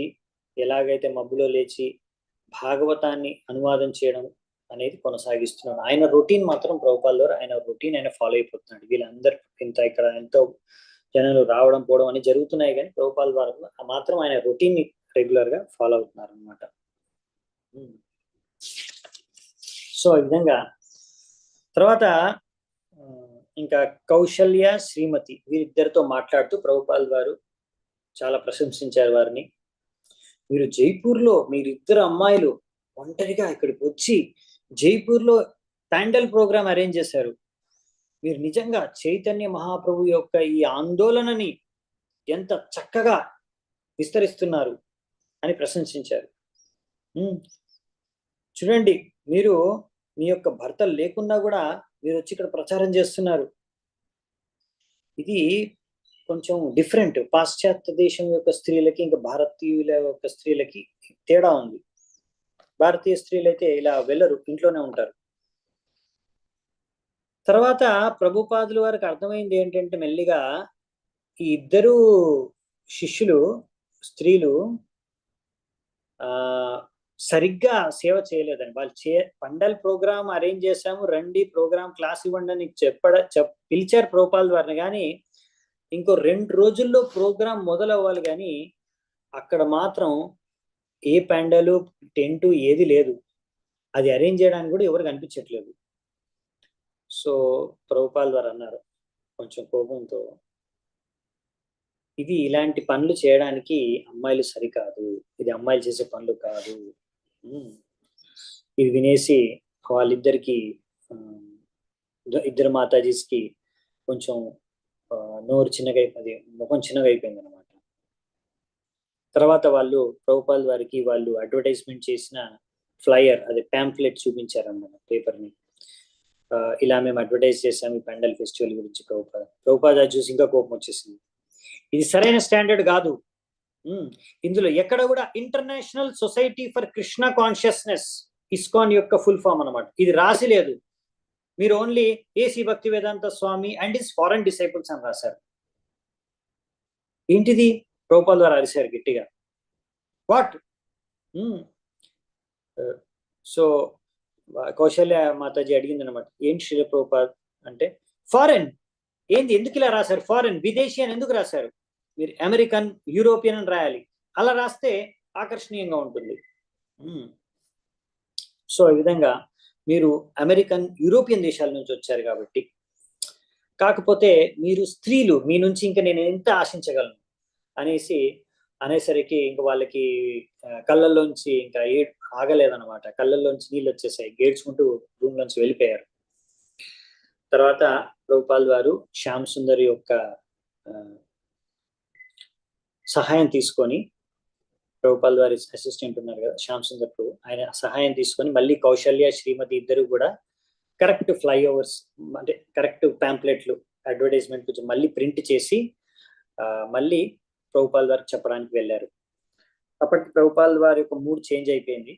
ఎలాగైతే మబ్బులో లేచి భాగవతాన్ని అనువాదం చేయడం అనేది కొనసాగిస్తున్నాడు. ఆయన రొటీన్ మాత్రం ప్రభుపాల్ వారు ఆయన రొటీన్ ఆయన ఫాలో అయిపోతున్నాడు. వీళ్ళందరూ ఇక్కడ ఎంతో జనాలు రావడం పోవడం అని జరుగుతున్నాయి, కానీ ప్రభుపాల్ వారు మాత్రం ఆయన రొటీన్ ని రెగ్యులర్ గా ఫాలో అవుతున్నారు అనమాట. సో ఈ విధంగా తర్వాత ఇంకా కౌశల్య శ్రీమతి వీరిద్దరితో మాట్లాడుతూ ప్రభుపాల్ వారు చాలా ప్రశంసించారు వారిని. మీరు జైపూర్లో మీరిద్దరు అమ్మాయిలు ఒంటరిగా ఇక్కడికి వచ్చి జైపూర్లో ప్యాండల్ ప్రోగ్రామ్ అరేంజ్ చేశారు. మీరు నిజంగా చైతన్య మహాప్రభు యొక్క ఈ ఆందోళనని ఎంత చక్కగా విస్తరిస్తున్నారు అని ప్రశంసించారు. చూడండి, మీరు మీ యొక్క భర్త లేకుండా కూడా మీరు వచ్చి ఇక్కడ ప్రచారం చేస్తున్నారు. ఇది కొంచెం డిఫరెంట్. పాశ్చాత్య దేశం యొక్క స్త్రీలకి ఇంకా భారతీయుల యొక్క స్త్రీలకి తేడా ఉంది. భారతీయ స్త్రీలు అయితే ఇలా వెళ్ళరు, ఇంట్లోనే ఉంటారు. తర్వాత ప్రభుపాదుల వారికి అర్థమైంది ఏంటంటే మెల్లిగా ఈ ఇద్దరు శిష్యులు స్త్రీలు సరిగ్గా సేవ చేయలేదండి. వాళ్ళు పండల్ ప్రోగ్రామ్ అరేంజ్ చేశాము, రండి ప్రోగ్రామ్ క్లాస్ ఇవ్వండి అని పిలిచారు ప్రభుపాదుల వారిని, కానీ ఇంకో 2 రోజుల్లో ప్రోగ్రాం మొదలవ్వాలి, కానీ అక్కడ మాత్రం ఏ పండలు టెంటు ఏది లేదు, అది అరేంజ్ చేయడానికి కూడా ఎవరు కనిపించట్లేదు. సో ప్రభుపాదుల వారు అన్నారు కొంచెం కోపంతో, ఇది ఇలాంటి పనులు చేయడానికి అమ్మాయిలు సరికాదు, ఇది అమ్మాయిలు చేసే పనులు కాదు. ఇది వినేసి వాళ్ళిద్దరికి ఇద్దరు మాతాజీస్కి కొంచెం నోరు చిన్నగా ముఖం చిన్నగా అయిపోయింది అనమాట. తర్వాత వాళ్ళు ప్రభుపాదుల వారికి వాళ్ళు అడ్వర్టైజ్మెంట్ చేసిన ఫ్లైయర్, అదే ప్యాంప్లెట్ చూపించారన్నమాట, పేపర్ని. ఇలా మేము అడ్వర్టైజ్ చేసాము ఈ పెండల్ ఫెస్టివల్ గురించి. ప్రభుపాద చూసి ఇంకా కోపం వచ్చేసింది. ఇది సరైన స్టాండర్డ్ కాదు, ఇందులో ఎక్కడ కూడా international society for Krishna consciousness ISKCON యొక్క ఫుల్ ఫామ్ అనమాట, ఇది రాసి లేదు. మీరు ఓన్లీ ఏసీ భక్తి వేదాంత స్వామి అండ్ హిస్ ఫారెన్ డిసైపుల్స్ అని రాశారు. ఏంటిది? ప్రభుపాదుల వారు అరిశారు గట్టిగా, వాట్? సో కౌశల్య మాతాజీ అడిగింది అనమాట, ఏంటి శ్రీల ప్రభుపాద్ అంటే, ఫారెన్ ఏంది ఎందుకు ఇలా రాశారు? ఫారెన్, విదేశీ అని ఎందుకు రాశారు? మీరు అమెరికన్, యూరోపియన్ అని రాయాలి. అలా రాస్తే ఆకర్షణీయంగా ఉంటుంది. సో ఈ విధంగా మీరు అమెరికన్, యూరోపియన్ దేశాల నుంచి వచ్చారు కాబట్టి, కాకపోతే మీరు స్త్రీలు, మీ నుంచి ఇంకా నేను ఎంత ఆశించగలను అనేసరికి ఇంకా వాళ్ళకి కళ్ళల్లోంచి ఇంకా ఆగలేదన్నమాట. కళ్ళల్లోంచి నీళ్ళు వచ్చేసాయి. గేడ్చుకుంటూ రూమ్ నుంచి వెళ్ళిపోయారు. తర్వాత ప్రభుపాల్ వారు శ్యామ్ సుందర్ యొక్క సహాయం తీసుకొని, ప్రభుపాల్ వారి అసిస్టెంట్ ఉన్నారు కదా శ్యామ్ సుందర్ ప్రభు, ఆయన సహాయం తీసుకొని మళ్ళీ కౌశల్య, శ్రీమతి ఇద్దరు కూడా కరెక్ట్ ఫ్లైఓవర్స్ అంటే కరెక్ట్ ప్యాంప్లెట్లు, అడ్వర్టైజ్మెంట్ కొంచెం మళ్ళీ ప్రింట్ చేసి మళ్ళీ ప్రభుపాల్ వారికి చెప్పడానికి వెళ్ళారు. అప్పటికి ప్రభుపాల్ వారి యొక్క మూడ్ చేంజ్ అయిపోయింది.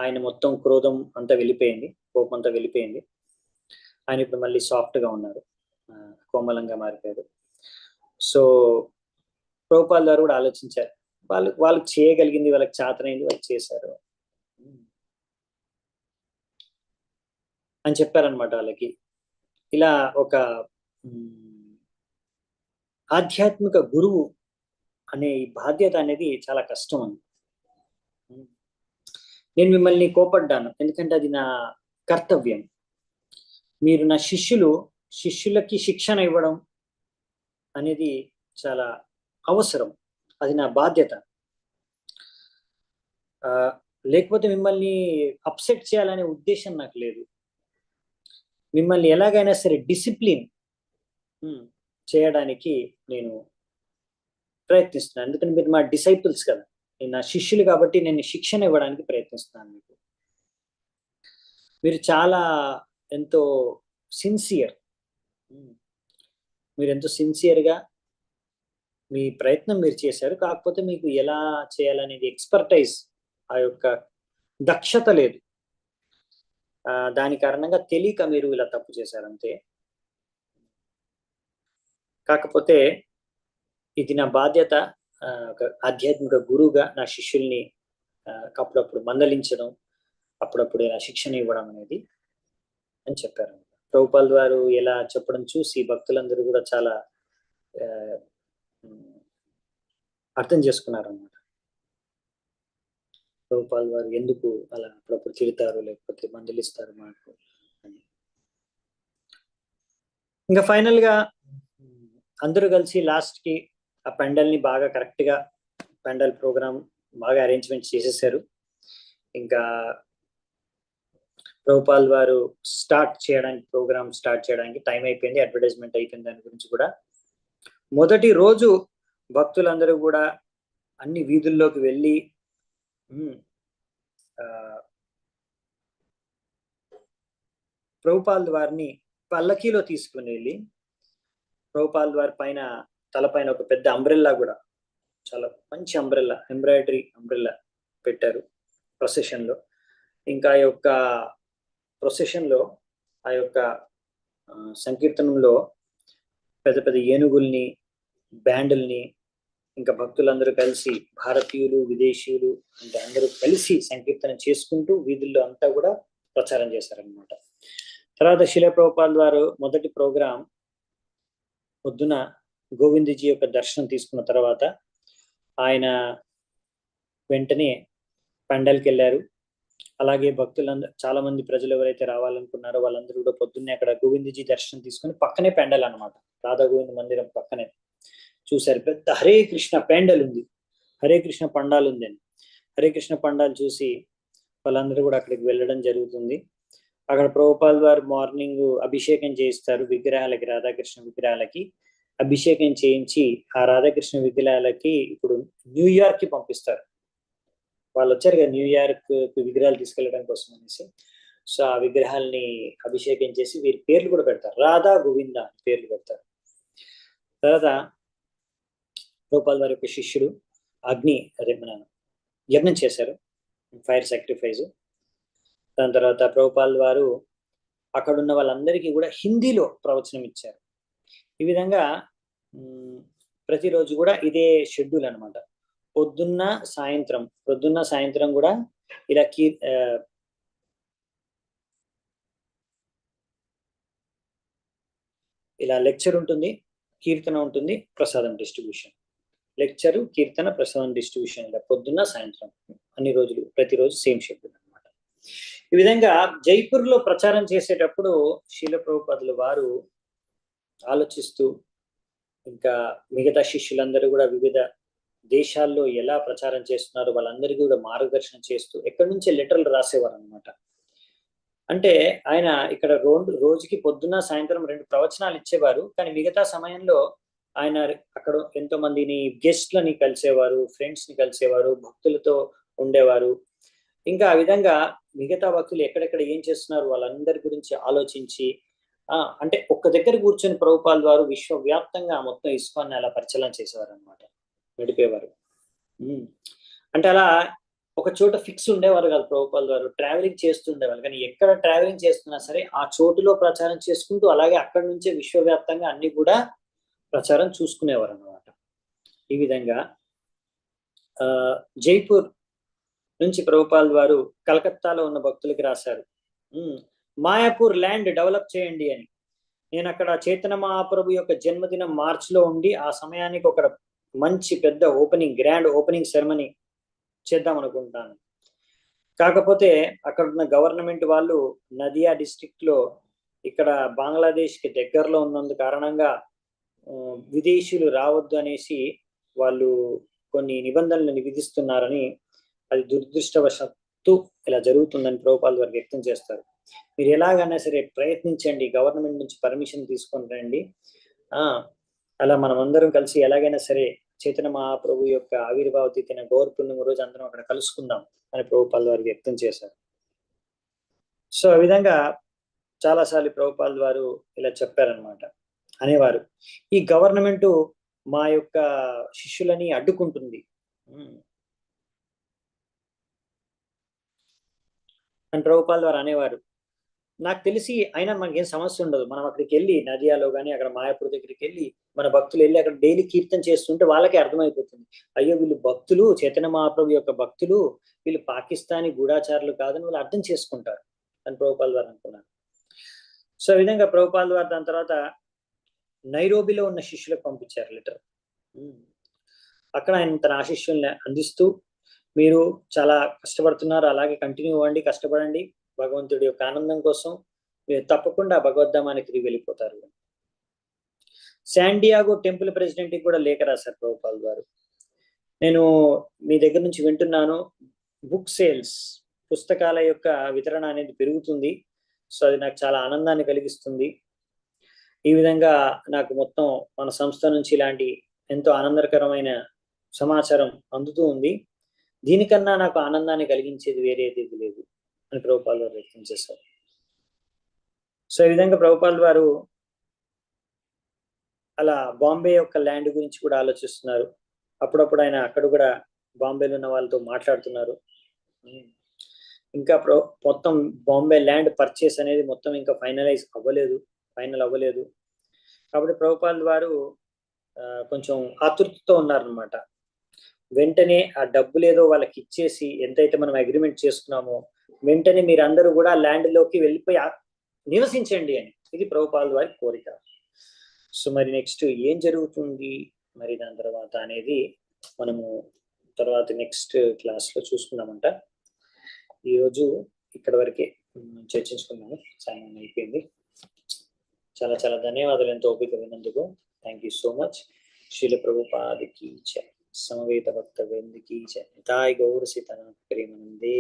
ఆయన మొత్తం క్రోధం అంతా వెళ్ళిపోయింది, కోపం అంతా వెళ్ళిపోయింది. ఆయన ఇప్పుడు మళ్ళీ సాఫ్ట్గా ఉన్నారు, కోమలంగా మారిపోయారు. సో ప్రభుపాల్ వారు కూడా ఆలోచించారు, వాళ్ళకి చేయగలిగింది, వాళ్ళకి చేతనైంది వాళ్ళు చేశారు అని చెప్పారనమాట వాళ్ళకి. ఇలా ఒక ఆధ్యాత్మిక గురువు అనే ఈ బాధ్యత అనేది చాలా కష్టం అని. నేను మిమ్మల్ని కోపడ్డాను ఎందుకంటే అది నా కర్తవ్యం. మీరు నా శిష్యులకి శిక్షణ ఇవ్వడం అనేది చాలా అవసరం, అది నా బాధ్యత. లేకపోతే మిమ్మల్ని అప్సెట్ చేయాలనే ఉద్దేశం నాకు లేదు. మిమ్మల్ని ఎలాగైనా సరే డిసిప్లిన్ చేయడానికి నేను ప్రయత్నిస్తున్నాను. ఎందుకంటే మీరు మా డిసైపుల్స్ కదా, నేను నా శిష్యులు కాబట్టి నేను శిక్షణ ఇవ్వడానికి ప్రయత్నిస్తున్నాను. మీరు చాలా ఎంతో సిన్సియర్, మీరు ఎంతో సిన్సియర్గా మీ ప్రయత్నం మీరు చేశారు. కాకపోతే మీకు ఎలా చేయాలనేది ఎక్స్పర్టైజ్, ఆ యొక్క దక్షత లేదు. దాని కారణంగా తెలియక మీరు ఇలా తప్పు చేశారంతే. కాకపోతే ఇది నా బాధ్యత, ఒక ఆధ్యాత్మిక గురువుగా నా శిష్యుల్ని అప్పుడప్పుడు మందలించడం, అప్పుడప్పుడు ఇలా శిక్షణ ఇవ్వడం అనేది అని చెప్పారు. ప్రభుపాల్ వారు ఎలా చెప్పడం చూసి భక్తులందరూ కూడా చాలా అర్థం చేసుకున్నారు అన్నమాట. ప్రభుపాల్ వారు ఎందుకు అలా అప్పుడప్పుడు తిడతారు, లేకపోతే మందలిస్తారు మాకు అని. ఇంకా ఫైనల్ గా అందరూ కలిసి లాస్ట్ కి ఆ పెండల్ ని బాగా కరెక్ట్ గా పెండల్ ప్రోగ్రామ్ బాగా అరేంజ్మెంట్ చేసేసారు. ఇంకా ప్రభుపాల్ వారు ప్రోగ్రామ్ స్టార్ట్ చేయడానికి టైం అయిపోయింది, అడ్వర్టైజ్మెంట్ అయిపోయింది. దాని గురించి కూడా మొదటి రోజు భక్తులందరూ కూడా అన్ని వీధుల్లోకి వెళ్ళి ప్రభుపాల్ వారిని పల్లకీలో తీసుకుని వెళ్ళి, ప్రభుపాల్ వారి పైన తలపైన ఒక పెద్ద అంబ్రెల్లా, కూడా చాలా మంచి అంబ్రెల్లా, ఎంబ్రాయిడరీ అంబ్రెల్లా పెట్టారు ప్రొసెషన్లో. ఇంకా ఆ యొక్క ప్రొసెషన్లో, ఆ యొక్క సంకీర్తనంలో పెద్ద పెద్ద ఏనుగుల్ని, బ్యాండుల్ని, ఇంకా భక్తులందరూ కలిసి, భారతీయులు విదేశీయులు అంటే అందరూ కలిసి సంకీర్తన చేసుకుంటూ వీధుల్లో అంతా కూడా ప్రచారం చేశారనమాట. తర్వాత శిల ప్రభుపాల్ వారు మొదటి ప్రోగ్రాం పొద్దున గోవిందజీ యొక్క దర్శనం తీసుకున్న తర్వాత ఆయన వెంటనే పండల్కి వెళ్ళారు. అలాగే భక్తులందరూ, చాలా మంది ప్రజలు ఎవరైతే రావాలనుకున్నారో వాళ్ళందరూ కూడా పొద్దున్నే అక్కడ గోవిందజీ దర్శనం తీసుకుని, పక్కనే పెండల్ అనమాట, రాధా గోవింద మందిరం పక్కనే చూశారు. పెద్ద హరే కృష్ణ పెండల్ ఉంది, హరే కృష్ణ పండాలు ఉందని. హరే కృష్ణ పండాలు చూసి వాళ్ళందరూ కూడా అక్కడికి వెళ్ళడం జరుగుతుంది. అక్కడ ప్రభుపాల్ వారు మార్నింగ్ అభిషేకం చేయిస్తారు విగ్రహాలకి, రాధాకృష్ణ విగ్రహాలకి అభిషేకం చేయించి ఆ రాధాకృష్ణ విగ్రహాలకి ఇప్పుడు న్యూయార్క్ కి పంపిస్తారు. వాళ్ళు వచ్చారు కదా న్యూయార్క్ విగ్రహాలు తీసుకెళ్లడం కోసం అనేసి. సో ఆ విగ్రహాలని అభిషేకం చేసి వీరి పేర్లు కూడా పెడతారు, రాధా గోవింద పేర్లు పెడతారు. తర్వాత ప్రభుపాల్ వారి యొక్క శిష్యుడు మన యజ్ఞం చేశారు, ఫైర్ సాక్రిఫైస్. దాని తర్వాత ప్రభుపాల్ వారు అక్కడున్న వాళ్ళందరికీ కూడా హిందీలో ప్రవచనం ఇచ్చారు. ఈ విధంగా ప్రతిరోజు కూడా ఇదే షెడ్యూల్ అనమాట. పొద్దున్న సాయంత్రం కూడా ఇలా ఇలా లెక్చర్ ఉంటుంది, కీర్తన ఉంటుంది, ప్రసాదం డిస్ట్రిబ్యూషన్. లెక్చరు, కీర్తన, ప్రసాదం డిస్ట్రిబ్యూషన్ ఇలా పొద్దున్న సాయంత్రం అన్ని రోజులు ప్రతిరోజు సేమ్ షెడ్యూల్ అనమాట. ఈ విధంగా జైపూర్లో ప్రచారం చేసేటప్పుడు శీల ప్రభుపాదుల వారు ఆలోచిస్తూ, ఇంకా మిగతా శిష్యులందరూ కూడా వివిధ దేశాల్లో ఎలా ప్రచారం చేస్తున్నారు వాళ్ళందరికీ కూడా మార్గదర్శనం చేస్తూ ఎక్కడి నుంచి లెటర్లు రాసేవారు అనమాట. అంటే ఆయన ఇక్కడ రోజుకి పొద్దున్న సాయంత్రం 2 ప్రవచనాలు ఇచ్చేవారు. కానీ మిగతా సమయంలో ఆయన అక్కడ ఎంతో మందిని గెస్ట్లని కలిసేవారు, ఫ్రెండ్స్ ని కలిసేవారు, భక్తులతో ఉండేవారు. ఇంకా ఆ విధంగా మిగతా భక్తులు ఎక్కడెక్కడ ఏం చేస్తున్నారు వాళ్ళందరి గురించి ఆలోచించి అంటే ఒక్క దగ్గర కూర్చొని ప్రభుపాల్ వారు విశ్వవ్యాప్తంగా మొత్తం ఇస్కాన్ అలా పరిచయం చేసేవారు అనమాట, నడిపేవారు. అంటే అలా ఒక చోట ఫిక్స్ ఉండేవారు కాదు ప్రభుపాల్ వారు, ట్రావెలింగ్ చేస్తుండేవారు. కానీ ఎక్కడ ట్రావెలింగ్ చేస్తున్నా సరే ఆ చోటులో ప్రచారం చేసుకుంటూ అలాగే అక్కడి నుంచే విశ్వవ్యాప్తంగా అన్ని కూడా ప్రచారం చూసుకునేవారు అన్నమాట. ఈ విధంగా జైపూర్ నుంచి ప్రభుపాల్ వారు కలకత్తాలో ఉన్న భక్తులకి రాశారు, మాయాపూర్ ల్యాండ్ డెవలప్ చేయండి అని. నేను అక్కడ చైతన్య మహాప్రభు యొక్క జన్మదినం మార్చిలో ఉండి ఆ సమయానికి ఒక మంచి పెద్ద గ్రాండ్ ఓపెనింగ్ సెరమనీ చేద్దాం అనుకుంటాను. కాకపోతే అక్కడ ఉన్న గవర్నమెంట్ వాళ్ళు నదియా డిస్ట్రిక్ట్ లో ఇక్కడ బంగ్లాదేశ్ కి దగ్గరలో ఉన్నందు కారణంగా విదేశీయులు రావద్దు అనేసి వాళ్ళు కొన్ని నిబంధనలను విధిస్తున్నారని, అది దురదృష్టవశాత్తు ఇలా జరుగుతుందని ప్రభుపాల్ వారు వ్యక్తం చేస్తారు. మీరు ఎలాగైనా సరే ప్రయత్నించండి, గవర్నమెంట్ నుంచి పర్మిషన్ తీసుకొని రండి, అలా మనం అందరం కలిసి ఎలాగైనా సరే చైతన్య మహాప్రభు యొక్క ఆవిర్భావ తిథిన గౌర పూర్ణిమ రోజు అందరం అక్కడ కలుసుకుందాం అని ప్రభుపాల్ వారు వ్యక్తం చేశారు. సో ఆ విధంగా చాలాసార్లు ప్రభుపాల్ వారు ఇలా చెప్పారనమాట, అనేవారు ఈ గవర్నమెంట్ మా యొక్క శిష్యులని అడ్డుకుంటుంది అని ప్రభుపాల్ వారు అనేవారు. నాకు తెలిసి అయినా మనకేం సమస్య ఉండదు, మనం అక్కడికి వెళ్ళి నదియాలో కానీ అక్కడ మాయాపూర్ దగ్గరికి వెళ్ళి మన భక్తులు వెళ్ళి అక్కడ డైలీ కీర్తన చేస్తుంటే వాళ్ళకే అర్థమైపోతుంది, అయ్యో వీళ్ళు భక్తులు, చైతన్య మహాప్రభు యొక్క భక్తులు, వీళ్ళు పాకిస్తానీ గూఢాచారులు కాదని వాళ్ళు అర్థం చేసుకుంటారు అని ప్రభుపాల్ వారు అనుకున్నారు. సో ఈ విధంగా ప్రభుపాల్ వారు దాని తర్వాత నైరోబిలో ఉన్న శిష్యులకు పంపించారు లెటర్. అక్కడ ఆయన తన ఆశీస్సుల్ని అందిస్తూ, మీరు చాలా కష్టపడుతున్నారు, అలాగే కంటిన్యూ అవ్వండి, కష్టపడండి, భగవంతుడి యొక్క ఆనందం కోసం మీరు తప్పకుండా భగవద్ధామానికి తిరిగి వెళ్ళిపోతారు. శాండియాగో టెంపుల్ ప్రెసిడెంట్ కి కూడా లేఖ రాశారు ప్రభుపాల్ గారు, నేను మీ దగ్గర నుంచి వింటున్నాను, బుక్ సేల్స్ పుస్తకాల యొక్క వితరణ అనేది పెరుగుతుంది, సో అది నాకు చాలా ఆనందాన్ని కలిగిస్తుంది. ఈ విధంగా నాకు మొత్తం మన సంస్థ నుంచి ఇలాంటి ఎంతో ఆనందకరమైన సమాచారం అందుతూ ఉంది, దీనికన్నా నాకు ఆనందాన్ని కలిగించేది వేరేది లేదు అని ప్రభుపాల్ వారు వ్యక్తం చేశారు. సో ఈ విధంగా ప్రభుపాల్ వారు అలా బాంబే యొక్క ల్యాండ్ గురించి కూడా ఆలోచిస్తున్నారు. అప్పుడప్పుడు ఆయన అక్కడ కూడా బాంబేలో ఉన్న వాళ్ళతో మాట్లాడుతున్నారు. ఇంకా మొత్తం బాంబే ల్యాండ్ పర్చేస్ అనేది మొత్తం ఇంకా ఫైనల్ అవ్వలేదు. కాబట్టి ప్రభుపాల్ వారు కొంచెం ఆతృతతో ఉన్నారనమాట. వెంటనే ఆ డబ్బులు ఏదో వాళ్ళకి ఇచ్చేసి ఎంతైతే మనం అగ్రిమెంట్ చేసుకున్నామో వెంటనే మీరందరూ కూడా ల్యాండ్ లోకి వెళ్ళిపోయి నివసించండి అని, ఇది ప్రభుపాల్ వారి కోరిక. సో మరి నెక్స్ట్ ఏం జరుగుతుంది మరి దాని తర్వాత అనేది మనము తర్వాత నెక్స్ట్ క్లాస్ లో చూసుకున్నామంట. ఈరోజు ఇక్కడ వరకే చర్చించుకున్నాము, సమయం అయిపోయింది. చాలా చాలా ధన్యవాదాలు ఎంతో ఓపిక విన్నందుకు. Thank you so much. Srila Prabhupada కీ జై, సమవేత భక్త వృంద కీ జై, నితాయ్ గౌర సీతానాథ ప్రేమానందే.